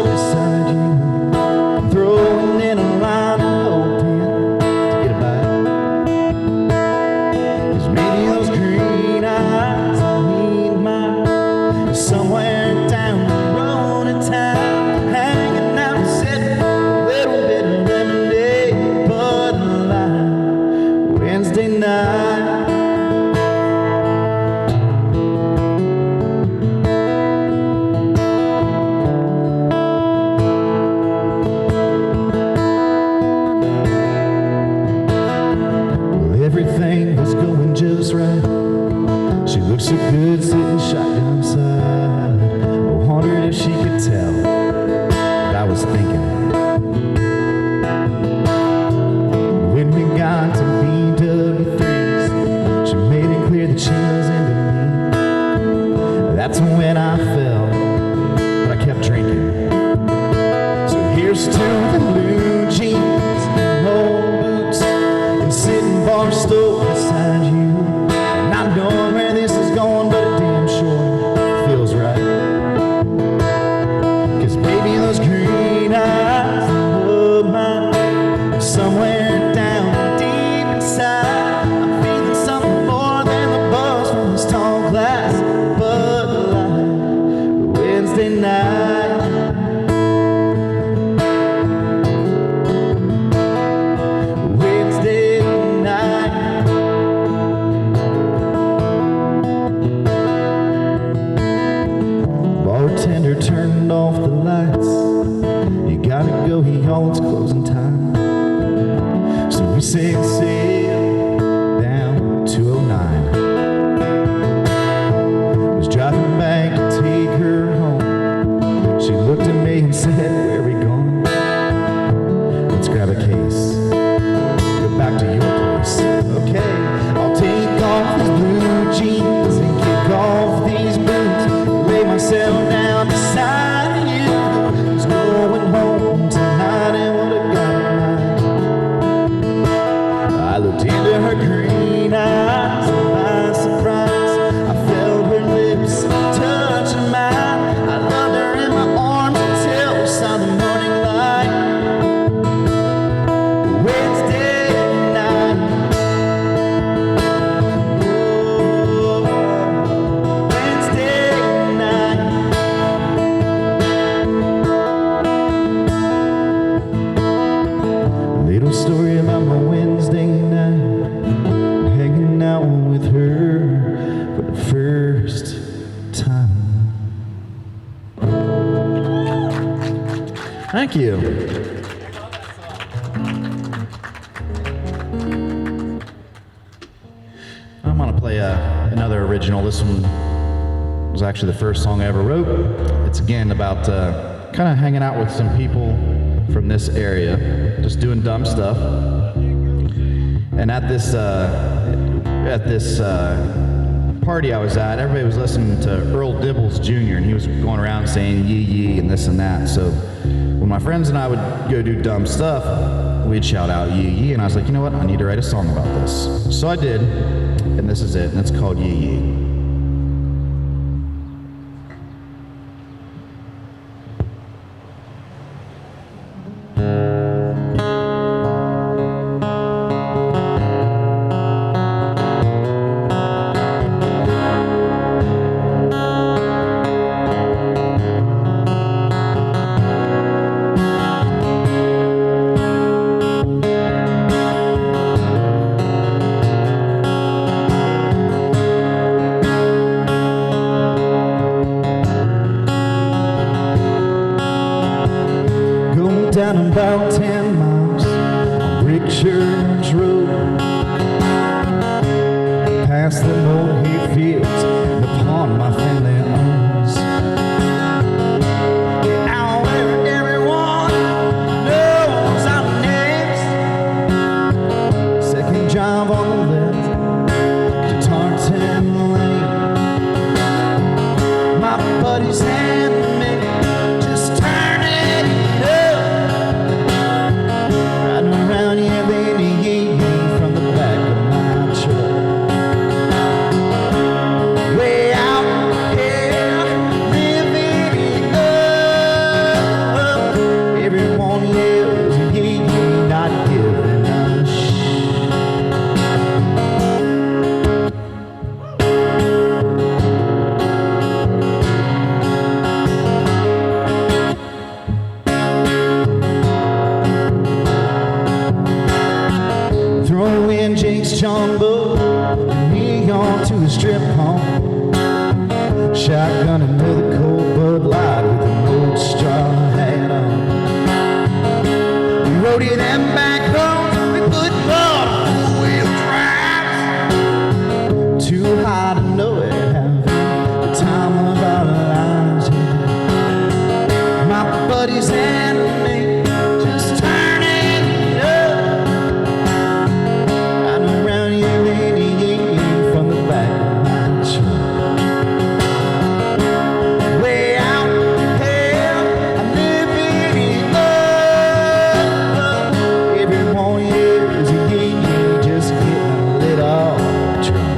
said, where are we going? Let's grab a case. Go back to your place. Okay, I'll take off these blue jeans and kick off these boots. Lay myself down beside you. Just going home tonight and what I got in mind. I looked into her green eyes and by surprise I felt her lips touching mine. I loved her in my arms until we saw the morning light. Wednesday night, oh, Wednesday night. Little story about my Wednesday night, hanging out with her for the first time. Thank you. I'm gonna play another original. This one was actually the first song I ever wrote. It's again about kind of hanging out with some people from this area, just doing dumb stuff. And at this party I was at, everybody was listening to Earl Dibbles Jr. and he was going around saying yee yee and this and that. So when my friends and I would go do dumb stuff, we'd shout out yee yee, and I was like, you know what, I need to write a song about this. So I did, and this is it, and it's called Yee Yee. Down about 10 miles on Brick Church Road, past the old hay fields, the pond my family owns. Out where everyone knows I'm next. Second drive on the left to Tartan Lane. My buddy's hand me just turn it up. Around here, baby, from the back of my truck. Way out here, living it up. Everyone yells, yeah, not giving a Throw in Jake's jumbo, and me on to a strip home. Shotgun another cold Bud Light with an old straw hat on. We roadie them back home with good blood, four-wheel drive. Too high to know it, having the time of our lives. Yeah. My buddies and me just turning up. From the back of my truck. Way out here, I'm living it up. Everyone yells, yeah, just getting lit off drunk.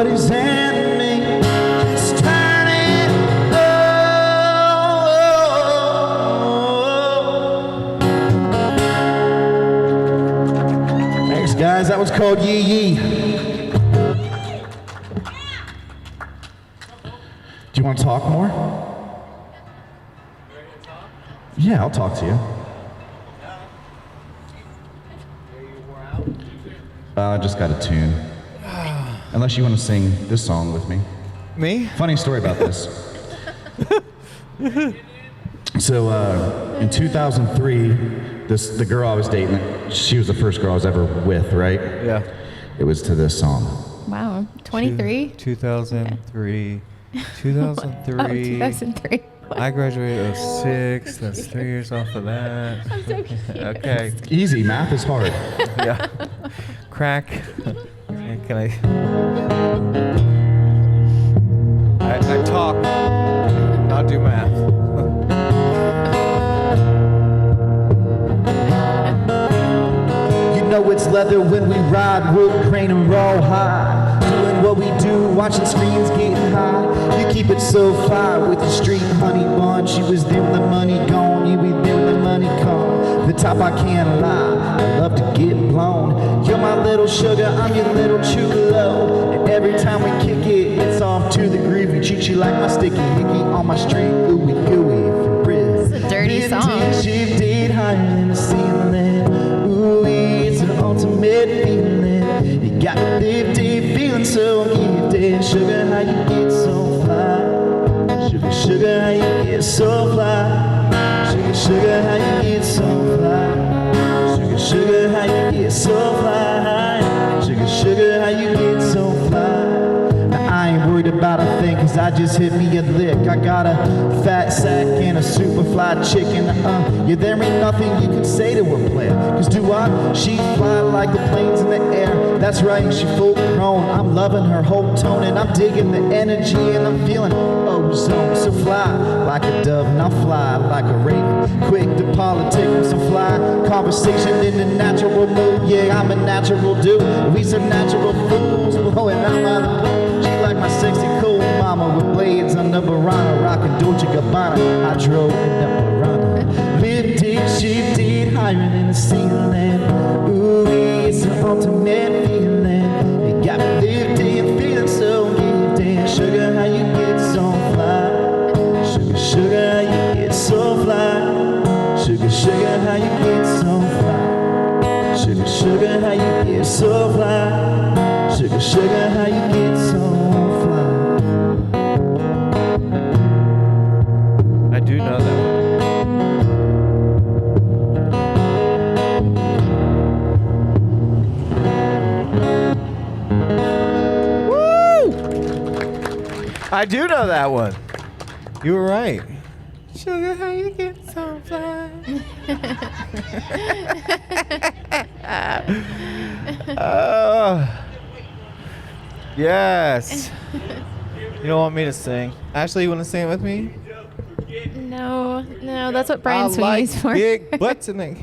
nobody's enemy. Just turn it on. Thanks, guys. That was called Yee Yee. Do you want to talk more? Yeah, I'll talk to you. I just got a tune. Unless you want to sing this song with me. Me? Funny story about this. So in 2003, the girl I was dating, she was the first girl I was ever with, right? Yeah. It was to this song. Wow. 23? 2003. Oh, 2003. 2003. I graduated 06. That's 3 years off of that. I'm so confused. Okay. Easy, math is hard. Yeah. Crack. Can I talk, not do math. You know it's leather when we ride, wood, grain, and rawhide. Doing what we do, watching screens getting high. You keep it so fly with your street honey bun. She was there when the money gone, you be there when the money come. The top I can't lie, I love to get blown. You're my little sugar, I'm your little chulo. And every time we kick it, it's off to the groove. You treat you like my sticky hickey on my string. Ooey gooey for real. This is a dirty song. Shifted higher than the ceiling. Ooh, it's an ultimate feeling. You got me lifted, feeling so gifted. Sugar, how you get so fly? Sugar, sugar, how you get so fly? Sugar, sugar, how you get so fly? Sugar, sugar, how you get so fly? Sugar, sugar, how you get so fly? Now, I ain't worried about a thing, cause I just hit me a lick. I got a fat sack and a super fly chicken. Yeah, there ain't nothing you can say to a player. Cause do I? She fly like the planes in the air. That's right, she full grown. I'm loving her whole tone and I'm digging the energy and I'm feeling ozone. So fly like a dove and I'll fly like a raven. Quick to politic with some fly conversation in the natural mood. Yeah, I'm a natural dude. We some natural fools blowing out my blue. She like my sexy cool mama with blades on the Barana, rockin' Dolce Gabbana. I drove in the Barana. Lifted, shifted, higher than the ceiling. Ooh, it's an ultimate feeling. You got me lifted, feeling so gifted. Sugar, how you get so fly? Sugar, sugar, how you get so fly? Sugar, sugar, how you get so fly? Sugar, sugar, how you get so fly? Sugar, sugar, how you get so fly? I do know that one. I do know that one. You were right. Sugar, how you get so fly? Yes. You don't want me to sing. Ashley, you want to sing it with me? No, that's what Brian I like Sweeney's for. big butts in it.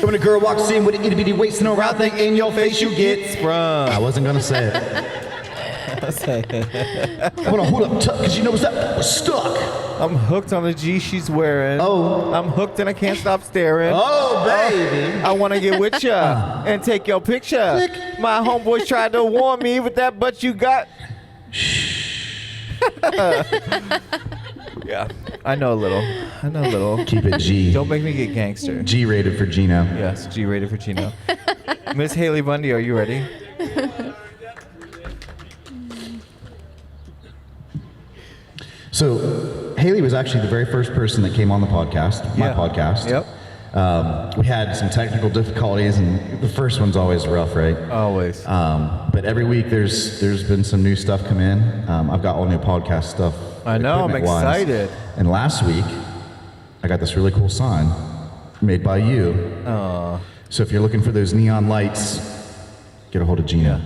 When a girl walks in with an itty bitty waist and a round thing in your face, you get Sprung. I wasn't gonna say it. Hold up, cause you know what's up? We're stuck. I'm hooked on the G she's wearing. Oh. I'm hooked and I can't stop staring. Oh, baby. I want to get with ya and take your picture. Click. My homeboys tried to warn me with that butt you got. Yeah, I know a little. Keep it G. Don't make me get gangster. G rated for Geno. Yes, G rated for Geno. Miss Haley Bundy, are you ready? So Haley was actually the very first person that came on the podcast, my Yeah. podcast. Yep. We had some technical difficulties, and the first one's always rough, right? Always. But every week there's been some new stuff come in. I've got all new podcast stuff. I know, I'm equipment-wise. excited. And last week, I got this really cool sign made by you. So if you're looking for those neon lights, get a hold of Geno.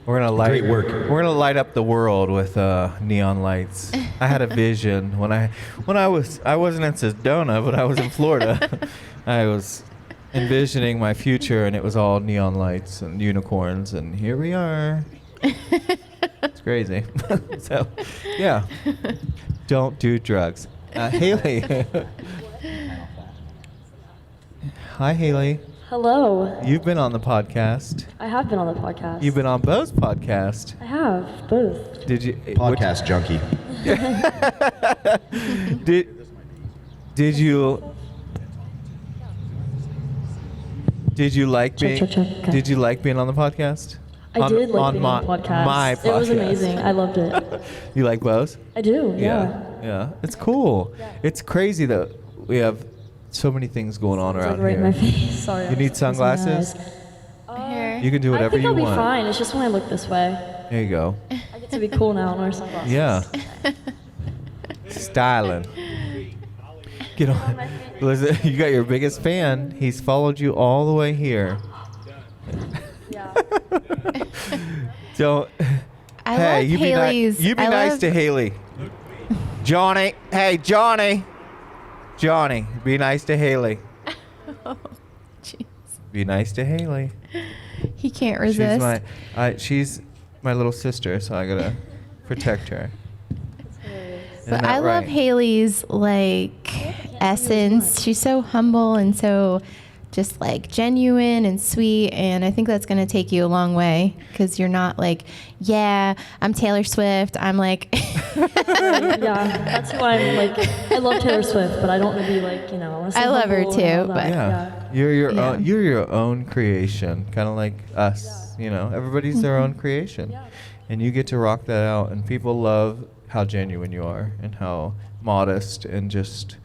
We're gonna light. Great work. We're gonna light up the world with neon lights. I had a vision when I wasn't in Sedona, but I was in Florida. I was envisioning my future, and it was all neon lights and unicorns, and here we are. It's crazy. So, yeah. Don't do drugs. Haley. Hi, Haley. Hello. You've been on the podcast. I have been on the podcast. You've been on Bo's podcast. I have, both. Did you? Podcast junkie. Did you like being? Okay. Did you like being on the podcast? I did like being on the podcast. My podcast. It was amazing. I loved it. You like Bo's? I do, yeah. Yeah. It's cool. It's crazy that we have so many things going on It's around like right here. in my face. Sorry. You need sunglasses? Here. You can do whatever I think you I'll be want. fine. It's just when I look this way. There you go. I get to be cool now and wear sunglasses. Yeah. Styling. Get on. Listen, you got your biggest fan. He's followed you all the way here. Yeah. Don't. I Hey, love you be Haley's. you be I nice love- to Haley. Johnny. Hey, Johnny. Johnny, be nice to Haley. Oh, jeez. Be nice to Haley. He can't resist. She's my little sister, so I gotta protect her. Isn't But that I love right? Haley's essence. She's so humble and so just genuine and sweet, and I think that's going to take you a long way because you're not yeah, I'm Taylor Swift. I'm Right, yeah, that's who I'm I love Taylor Swift, but I don't want to be I want to I love her too, and all but- that, Yeah. You're your own creation, kind of like us. Everybody's their own creation, and you get to rock that out. And people love how genuine you are and how modest and just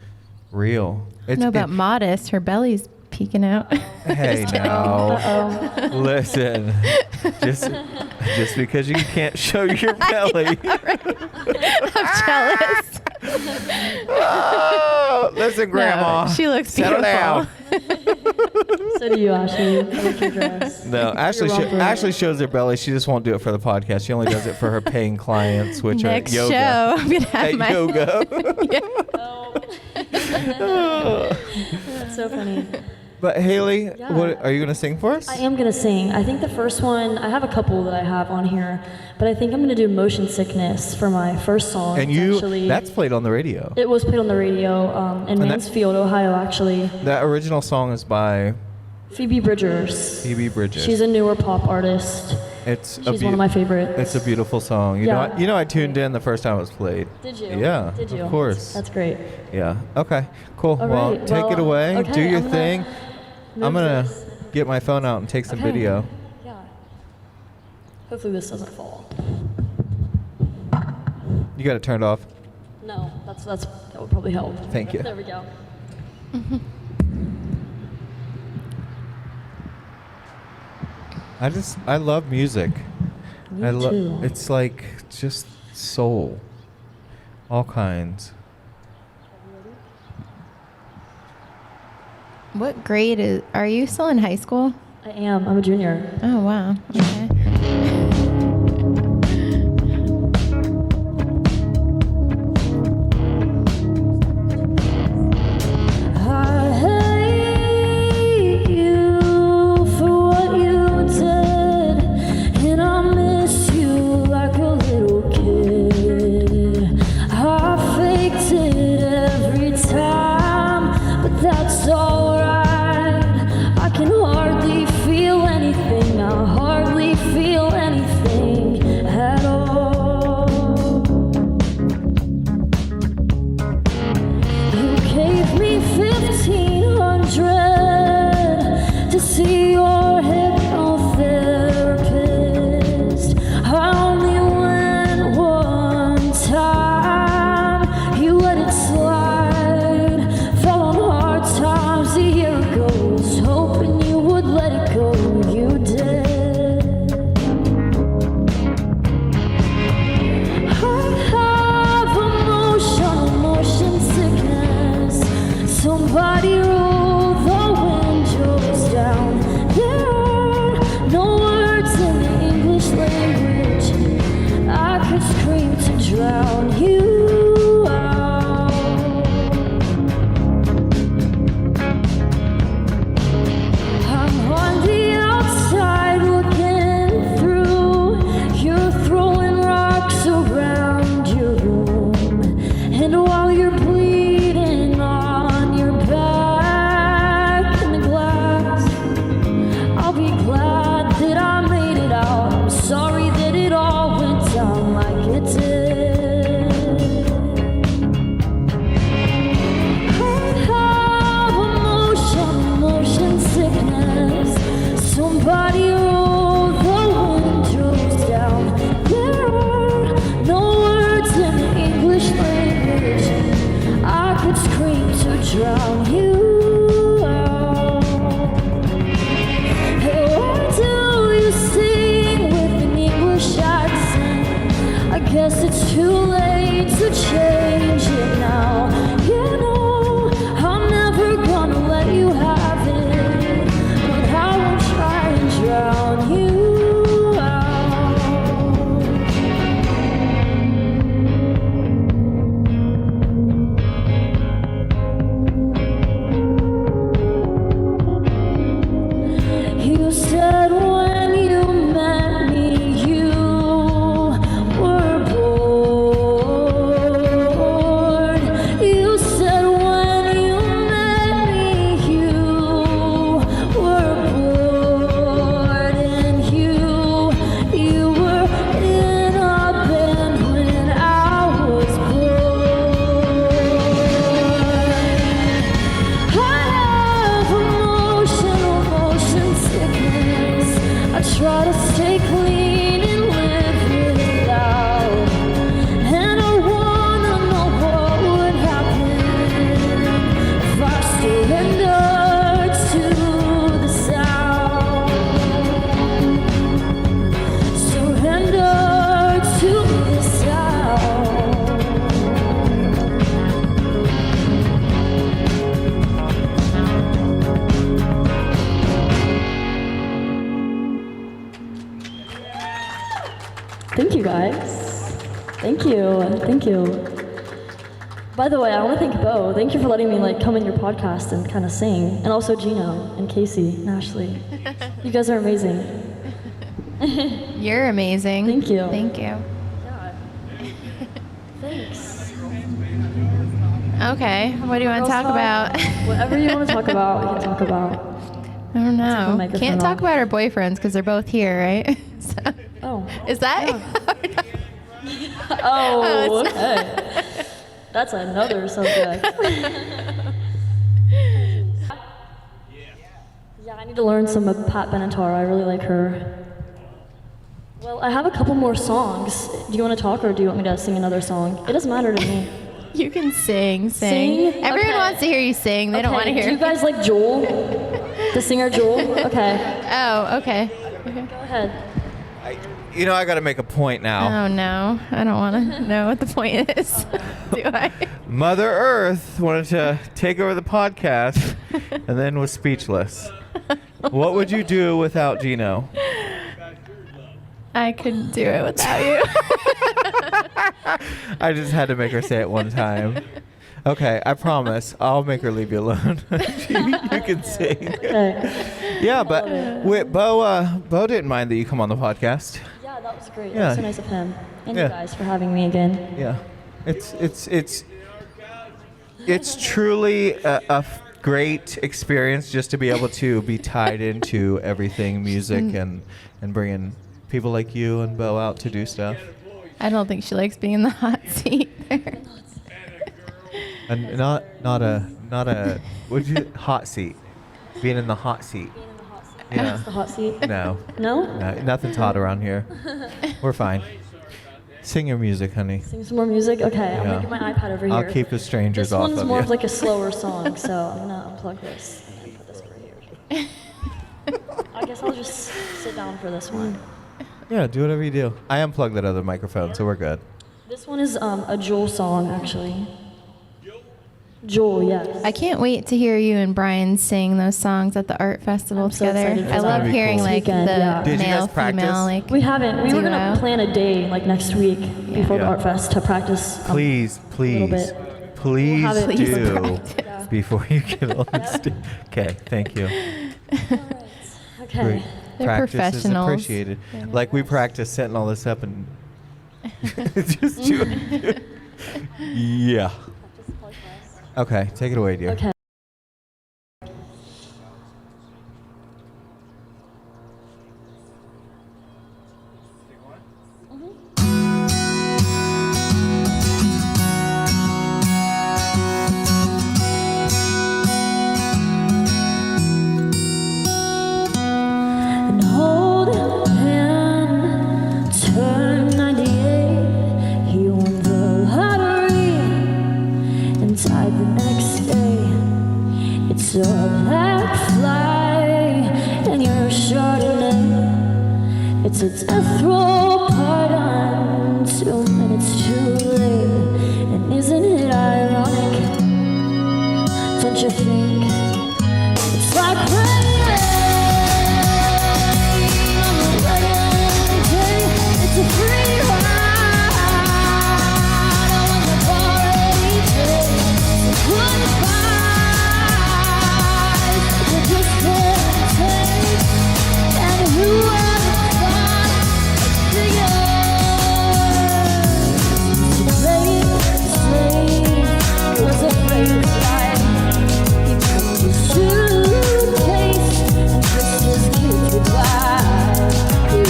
real. I don't know about modest. Her belly's peeking out. Hey now, Uh-oh. listen. Just because you can't show your belly. I'm jealous. Oh, listen, Grandma. No, she looks Settle beautiful. down. So do you, Ashley. I like your dress. No, Ashley, You're wrong for Ashley that. shows her belly. She just won't do it for the podcast. She only does it for her paying clients, which Next are yoga. show, I'm gonna have At my yoga. That's so funny. But Haley, Yeah. what are you gonna sing for us? I am going to sing. I think the first one, I have a couple that I have on here, but I think I'm going to do Motion Sickness for my first song. And It's that's played on the radio. It was played on the radio in that- Mansfield, Ohio, actually. That original song is by Phoebe Bridgers. Phoebe Bridgers. She's a newer pop artist. It's She's one of my favorites. It's a beautiful song. Yeah. I tuned in the first time it was played. Did you? Yeah, Did you? of course. That's great. Yeah. Okay. Cool. All Well, right, take it well, away. okay, Do your I'm gonna thing. move I'm gonna this. get my phone out and take some Okay. video. Yeah. Hopefully this doesn't fall. You got it turned off. No, that would probably help. Thank you. There we go. I love music. Me too. It's just soul. All kinds. What grade are you still in high school? I am. I'm a junior. Oh wow. Okay. I hate you for what you did, and I miss you like a little kid. I faked it every time, but that's alright. I can hardly feel anything. I hardly feel anything at all. You gave me 1,500 to see your hypnotherapist. I only went one time. You let it slide. Fell on hard times a year ago. Was hoping you would let it go. You did. too late to change it now. You know I'm never gonna let you have it, but I won't try and drown you out. You said when you met me you were bored. You said when you met me you were bored, and you were in a band when I was born. I have motion sickness. I try to stay clean and live without. And I wanna know what would happen if I surrendered to the sound. Surrendered to the sound. Thank you, guys. Thank you. Thank you. By the way, I want to thank Bo. Thank you for letting me come in your podcast and kind of sing, and also Geno and Casey and Ashley. You guys are amazing. You're amazing. Thank you. Thank you. Thanks. Okay, what do you want to talk about? Whatever you want to talk about, we can talk about. I don't Take the know. microphone Can't talk off. about our boyfriends because they're both here, right? So, Oh. is that? Oh, okay. That's another subject. Yeah, I need to learn some of Pat Benatar. I really like her. Well, I have a couple more songs. Do you want to talk or do you want me to sing another song? It doesn't matter to me. You can sing. Sing? Everyone Okay. wants to hear you sing. They don't want to Okay, hear. do you guys like Joel? The singer Joel? Okay, Oh, okay. go ahead. I got to make a point now. Oh no, I don't want to know what the point is. Do I? Mother Earth wanted to take over the podcast and then was speechless. What would you do without Geno? I couldn't do it without you. I just had to make her say it one time. Okay, I promise. I'll make her leave you alone. You can sing. Okay. Yeah, but wait, Bo didn't mind that you come on the podcast. Yeah, that was great. Yeah. That was so nice of him. And Yeah. you guys for having me again. Yeah, it's truly a great experience just to be able to be tied into everything music and bringing people like you and Bo out to do stuff. I don't think she likes being in the hot seat there. And not a what'd you hot seat, being in the hot seat. Yeah. That's the hot seat. No, No? nothing's hot around here. We're fine. Sing your music, honey. Sing some more music? Okay, I'm Yeah. gonna get my iPad over here. I'll keep the strangers This off one's of more you. of like a slower song, so I'm gonna unplug this and then put this over here. I guess I'll just sit down for this one. Yeah, do whatever you do. I unplugged that other microphone, so we're good. This one is a Joel song, actually. Joel, yes. I can't wait to hear you and Brian sing those songs at the art festival I'm so together. excited for I that. love That'd be hearing cool. like Weekend, the yeah. Did you guys male practice? female like. We haven't. We were gonna duo. plan a day like next week before the Yeah. Art Fest to practice. Please, little please, bit. please We'll have it do practice. before you get on stage. Okay, thank you. Okay. Great. They're Practice is professionals. appreciated. They know Like we practice setting all this up and just do it. Yeah. Okay, take it away, dear. Okay. And hold hand, turn 98. He won the lottery and died the next day. It's a black fly and you're a Chardonnay. It's a death row pardon, 2 minutes too Don't you think it's like rain on a wedding day? It's a free ride on the party day. So goodbyes you just can't take, and whoever thought the slave was afraid to fly. He packed his suitcase and kissed his kids goodbye. He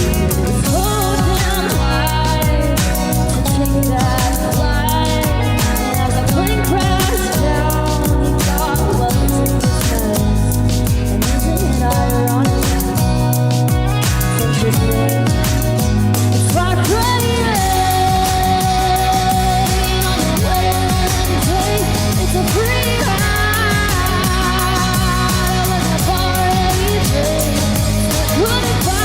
was holding high to take that flight. And as the plane crashed down, he thought, well, it's in his hands. And isn't it ironic? Don't you think it's like rain on a wedding day? It's a free ride on the party day. Goodbyes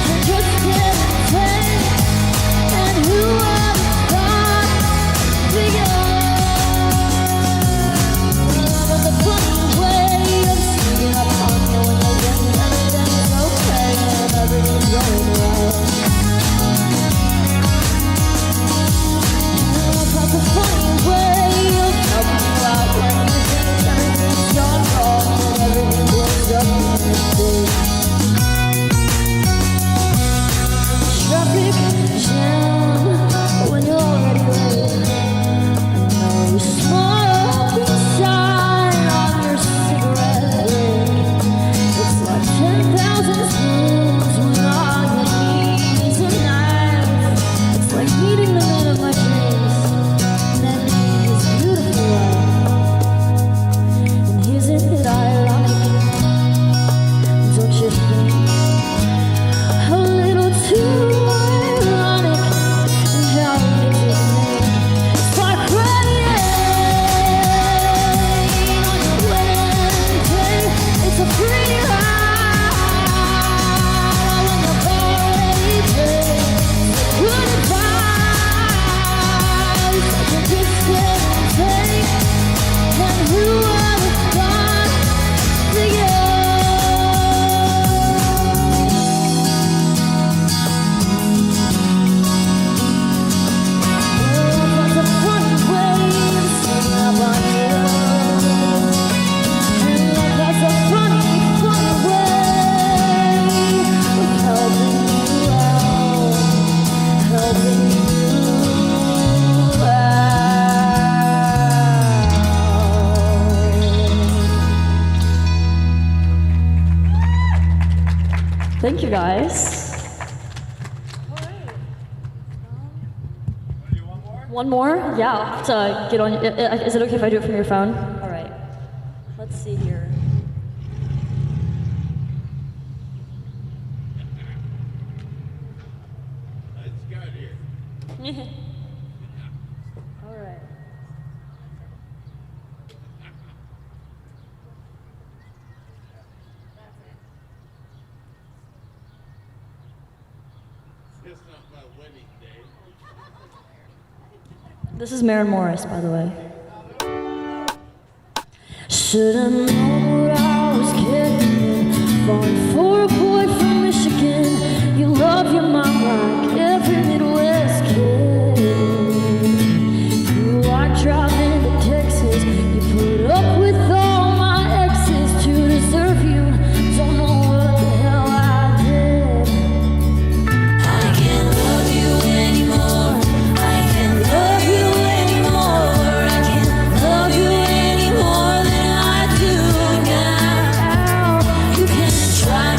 you just can't take, and who would have thought the but the funny way of sneaking up on you when you're getting everything's okay and everything's going right. But the funny way of helping you out when you think everything's gone wrong and everything blows up in your face. Traffic jam when you're already late. No smoking sign on your cigarette lick. It's like 10,000 spoons when all you need is a knife. It's like meeting the man of my dreams and then meeting his beautiful wife. And isn't it ironic? Don't you think? A little too ironic, and how it makes you think. It's like rain on your wedding day. It's a free ride on the party day. Goodbyes you just can't take, and who would have thought the That's a funny way of sneaking up on you. And that's a funny, funny way of helping you out, helping you out. Thank you, guys. One more? Yeah, I'll have to get on. Is it okay if I do it from your phone? All right. Let's see here. All right. This is Maren Morris, by the way. Should've known what I was getting, falling for a boy from Michigan. You love your mom like every Midwest kid. You like driving to Texas. You put up with all my exes to deserve you. Don't know what the hell I did. I can't love you anymore. I can't love you anymore. I can't love you any more than I do now. You can try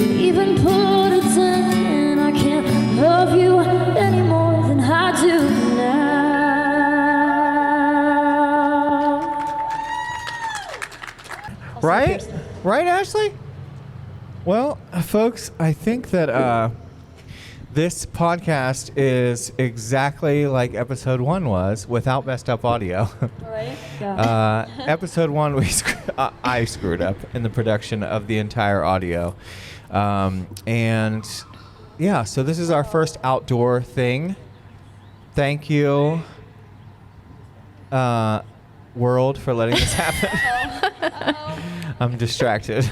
even put it in. I can't love you any more than I do now. Right? Right, Ashley? Well, folks, I think that this podcast is exactly like episode 1 was without messed up audio. Right? Yeah. Episode 1, I screwed up in the production of the entire audio. And yeah, so this is our first outdoor thing. Thank you, world, for letting this happen. I'm distracted.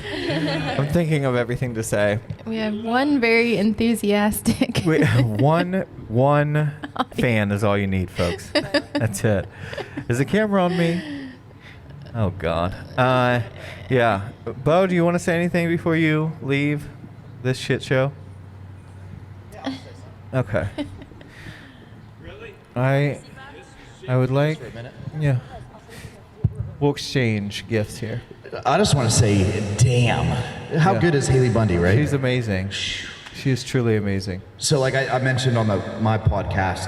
I'm thinking of everything to say. We have one very enthusiastic. One fan is all you need, folks. That's it. Is the camera on me? Oh, God. Yeah. Bo, do you want to say anything before you leave this shit show? Okay. Really? I would like... Yeah. We'll exchange gifts here. I just want to say, damn, how good is Haley Bundy, right? She's amazing. She is truly amazing. So, like I mentioned on my podcast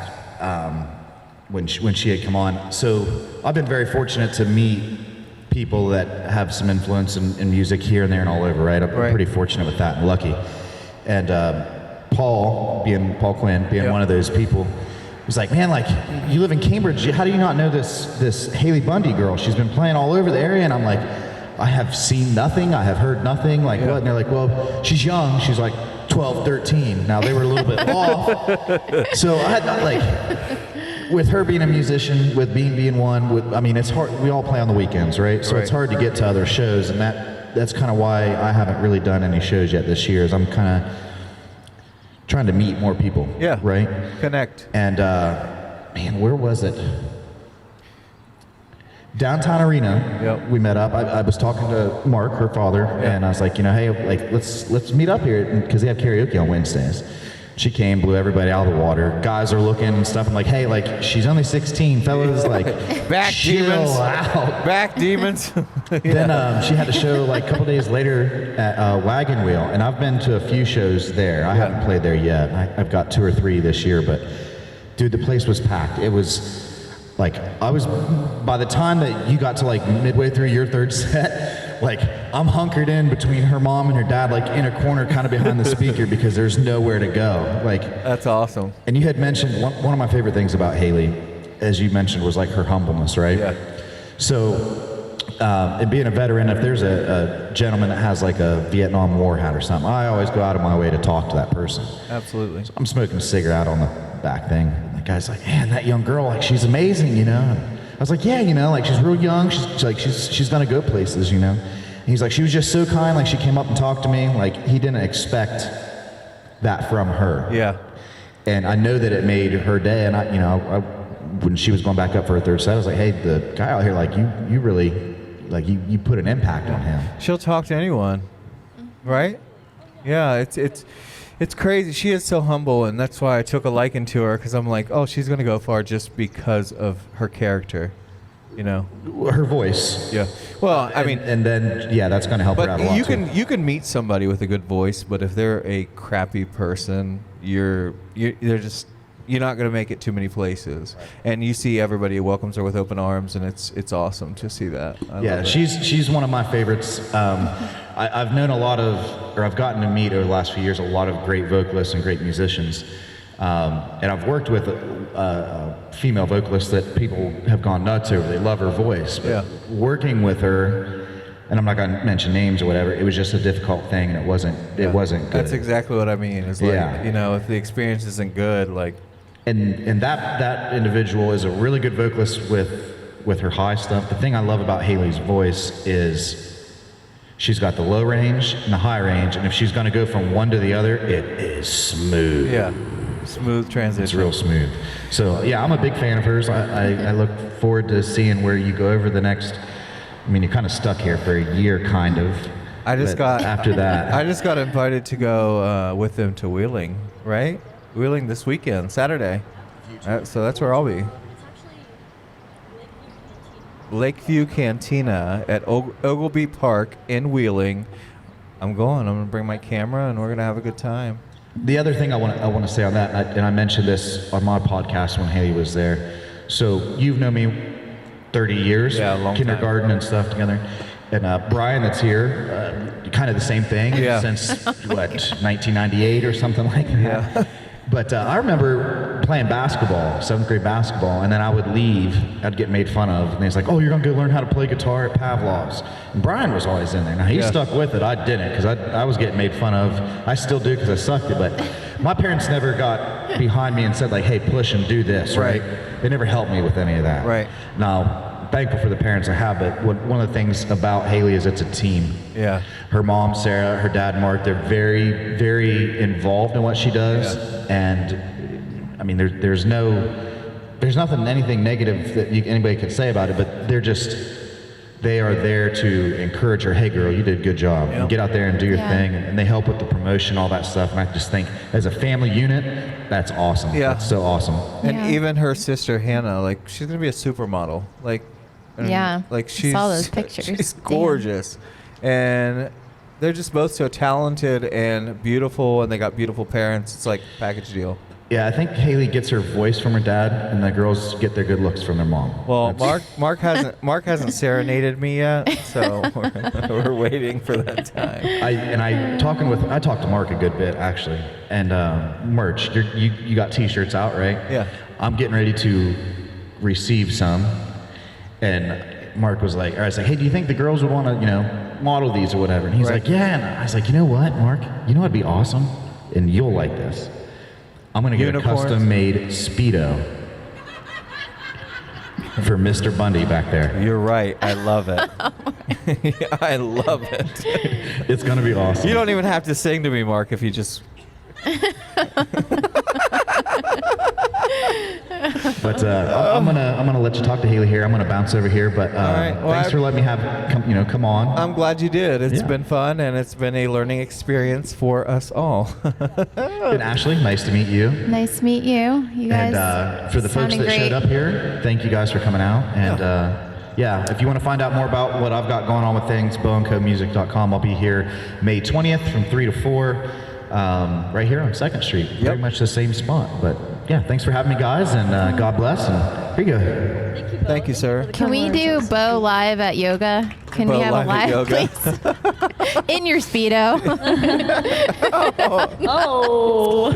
when she had come on. So, I've been very fortunate to meet people that have some influence in music here and there and all over, right? I'm pretty fortunate with that and lucky. And Paul Quinn, being one of those people, was like, man, like, you live in Cambridge. How do you not know this Haley Bundy girl? She's been playing all over the area. And I'm like, I have seen nothing. I have heard nothing. Like, what? And they're like, well, she's young. She's like 12, 13. Now, they were a little bit off. So I had, like, with her being a musician, with being one, I mean, it's hard. We all play on the weekends, right? So it's hard to get to other shows. And that's kind of why I haven't really done any shows yet this year, is I'm kind of trying to meet more people. Yeah. Right? Connect. And, man, where was it? Downtown Arena. Yep. We met up. I was talking to Mark, her father, and I was like, hey, like, let's meet up here, because they have karaoke on Wednesdays. She came, blew everybody out of the water. Guys are looking and stuff. I'm like, hey, like, she's only 16, fellas. Like, back chill demons. out. Back demons. Then she had a show like a couple days later at Wagon Wheel, and I've been to a few shows there. I haven't played there yet. I've got 2 or 3 this year, but dude, the place was packed. It was like, by the time that you got to like midway through your third set, like, I'm hunkered in between her mom and her dad, like in a corner kind of behind the speaker, because there's nowhere to go. Like, that's awesome. And you had mentioned one of my favorite things about Haley, as you mentioned, was like her humbleness, right? Yeah. So, and being a veteran, if there's a gentleman that has like a Vietnam War hat or something, I always go out of my way to talk to that person. Absolutely. So I'm smoking a cigarette on the back thing. And the guy's like, man, that young girl, like, she's amazing, you know? And I was like, yeah, you know, like, she's real young. She's gonna go places, you know? And he's like, she was just so kind. Like, she came up and talked to me. Like, he didn't expect that from her. Yeah. And I know that it made her day. And when she was going back up for her third set, I was like, hey, the guy out here, like, you really, like, you put an impact on him. She'll talk to anyone, right? Yeah, it's crazy. She is so humble, and that's why I took a liking to her, because I'm like, oh, she's gonna go far just because of her character, you know. Her voice. Yeah. Well, I mean, and then that's gonna help her out a lot. But you can meet somebody with a good voice, but if they're a crappy person, you're not going to make it too many places. Right. And you see everybody welcomes her with open arms, and it's awesome to see that. Yeah, she's one of my favorites. I've known I've gotten to meet over the last few years a lot of great vocalists and great musicians. And I've worked with female vocalists that people have gone nuts over. They love her voice. But working with her, and I'm not going to mention names or whatever, it was just a difficult thing, and it wasn't good. That's exactly what I mean. It's like, you know, if the experience isn't good, like... And that individual is a really good vocalist with her high stuff. The thing I love about Haley's voice is she's got the low range and the high range, and if she's going to go from one to the other, it is smooth. Yeah, smooth transition. It's real smooth. So yeah, I'm a big fan of hers. I look forward to seeing where you go over the next. I mean, you're kind of stuck here for a year, kind of. After that, I just got invited to go with them to Wheeling, right? Wheeling this weekend, Saturday. So that's where I'll be. Lakeview Cantina at Ogilby Park in Wheeling. I'm going to bring my camera and we're going to have a good time. The other thing I want to say on that, and I mentioned this on my podcast when Haley was there. So you've known me 30 years, yeah, a long kindergarten time. And stuff together. And Brian, that's here, kind of the same thing since 1998 or something like that. Yeah. But I remember playing basketball, 7th grade basketball, and then I would leave. I'd get made fun of, and he's like, "Oh, you're gonna go learn how to play guitar at Pavlov's." And Brian was always in there. Now he stuck with it. I didn't, because I was getting made fun of. I still do because I sucked it. But my parents never got behind me and said like, "Hey, push and do this." Right? They never helped me with any of that. Right. Now, thankful for the parents I have, but one of the things about Haley is it's a team. Yeah. Her mom, Sarah, her dad, Mark, they're very, very involved in what she does. Yeah. And I mean, there's nothing, anything negative that anybody could say about it, but they are there to encourage her. Hey girl, you did a good job. Yep. Get out there and do your thing. And they help with the promotion, all that stuff. And I just think as a family unit, that's awesome. Yeah. That's so awesome. And even her sister, Hannah, like she's going to be a supermodel. Like she's, I saw those pictures. She's gorgeous. And they're just both so talented and beautiful, and they got beautiful parents. It's like a package deal. Yeah, I think Haley gets her voice from her dad, and the girls get their good looks from their mom. Well, Mark hasn't serenaded me yet, so we're waiting for that time. I talked to Mark a good bit actually, and merch. You got T-shirts out, right? Yeah. I'm getting ready to receive some, and Mark was like, I was like, "Hey, do you think the girls would want to, model these or whatever?" And he's like, "Yeah." And I was like, "You know what, Mark? You know what'd be awesome, and you'll like this. I'm gonna get Unicorns. a custom-made Speedo for Mr. Bundy back there." You're right. I love it. I love it. It's gonna be awesome. You don't even have to sing to me, Mark, if you just... But I'm gonna let you talk to Haley here. I'm gonna bounce over here. But thanks for letting me come on. I'm glad you did. It's been fun, and it's been a learning experience for us all. And Ashley, nice to meet you. Nice to meet you. You guys. And for the folks that showed up here, thank you guys for coming out. And if you want to find out more about what I've got going on with things, boandcomusic.com. I'll be here May 20th from 3 to 4, right here on 2nd Street. Pretty much the same spot. But yeah, thanks for having me, guys, and God bless. And here you go. Thank you, sir. Can we do Bo live at yoga? Can we have a live, please? In your Speedo. Oh.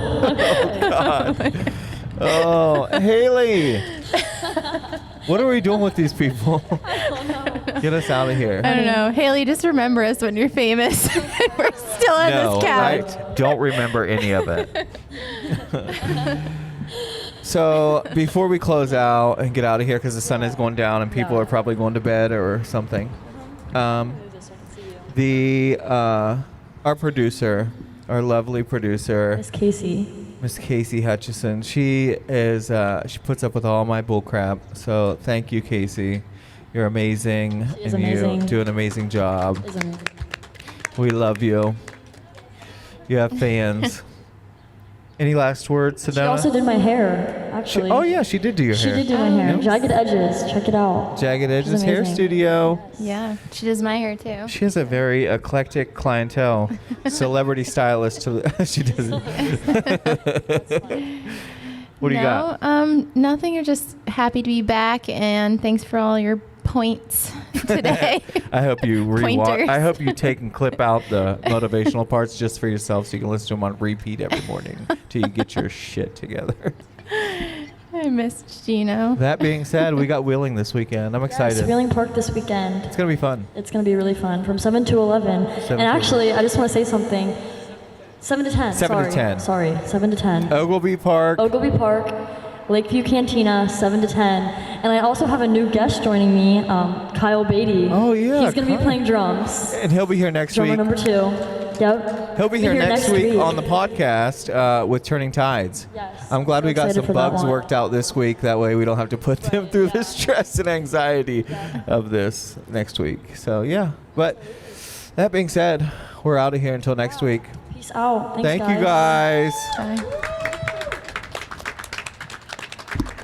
God. Oh, Haley. What are we doing with these people? I don't know. Get us out of here. I don't know. Haley, just remember us when you're famous. We're still on this couch. I don't remember any of it. So before we close out and get out of here, because the sun is going down and people are probably going to bed or something, our producer, our lovely producer, Miss Casey Hutchison, she puts up with all my bull crap. So thank you, Casey. You're amazing. She is amazing. You do an amazing job. She is amazing. We love you. You have fans. Any last words, Sedona? She also did my hair, actually. She did do your hair. She did do my hair. Yep. Jagged Edges. Check it out. Jagged Edges Hair Studio. Yeah, she does my hair too. She has a very eclectic clientele. Celebrity stylist. She doesn't. What do you got? Nothing. You're just happy to be back, and thanks for all your points today. I hope you Pointers. I hope you take and clip out the motivational parts just for yourself, so you can listen to them on repeat every morning till you get your shit together. I missed Geno. That being said, we got Wheeling this weekend. I'm excited. Yes, Wheeling Park this weekend. It's gonna be fun. It's going to be really fun from 7 to 11. And actually, I just want to say something. 7 to 10. 7 to 10. Sorry, 7 to 10. Ogilvy Park. Ogilvy Park, Lakeview Cantina, 7 to 10. And I also have a new guest joining me, Kyle Beatty. Oh, yeah. He's going to be playing drums. And he'll be here next Drummer week. number 2. Yep. He'll be here next week on the podcast with Turning Tides. Yes. I'm glad we got some excited for that bugs one. worked out this week. That way we don't have to put them through the stress and anxiety of this next week. So, yeah. But that being said, we're out of here until next week. Peace out. Thanks, Thank you, guys. Bye.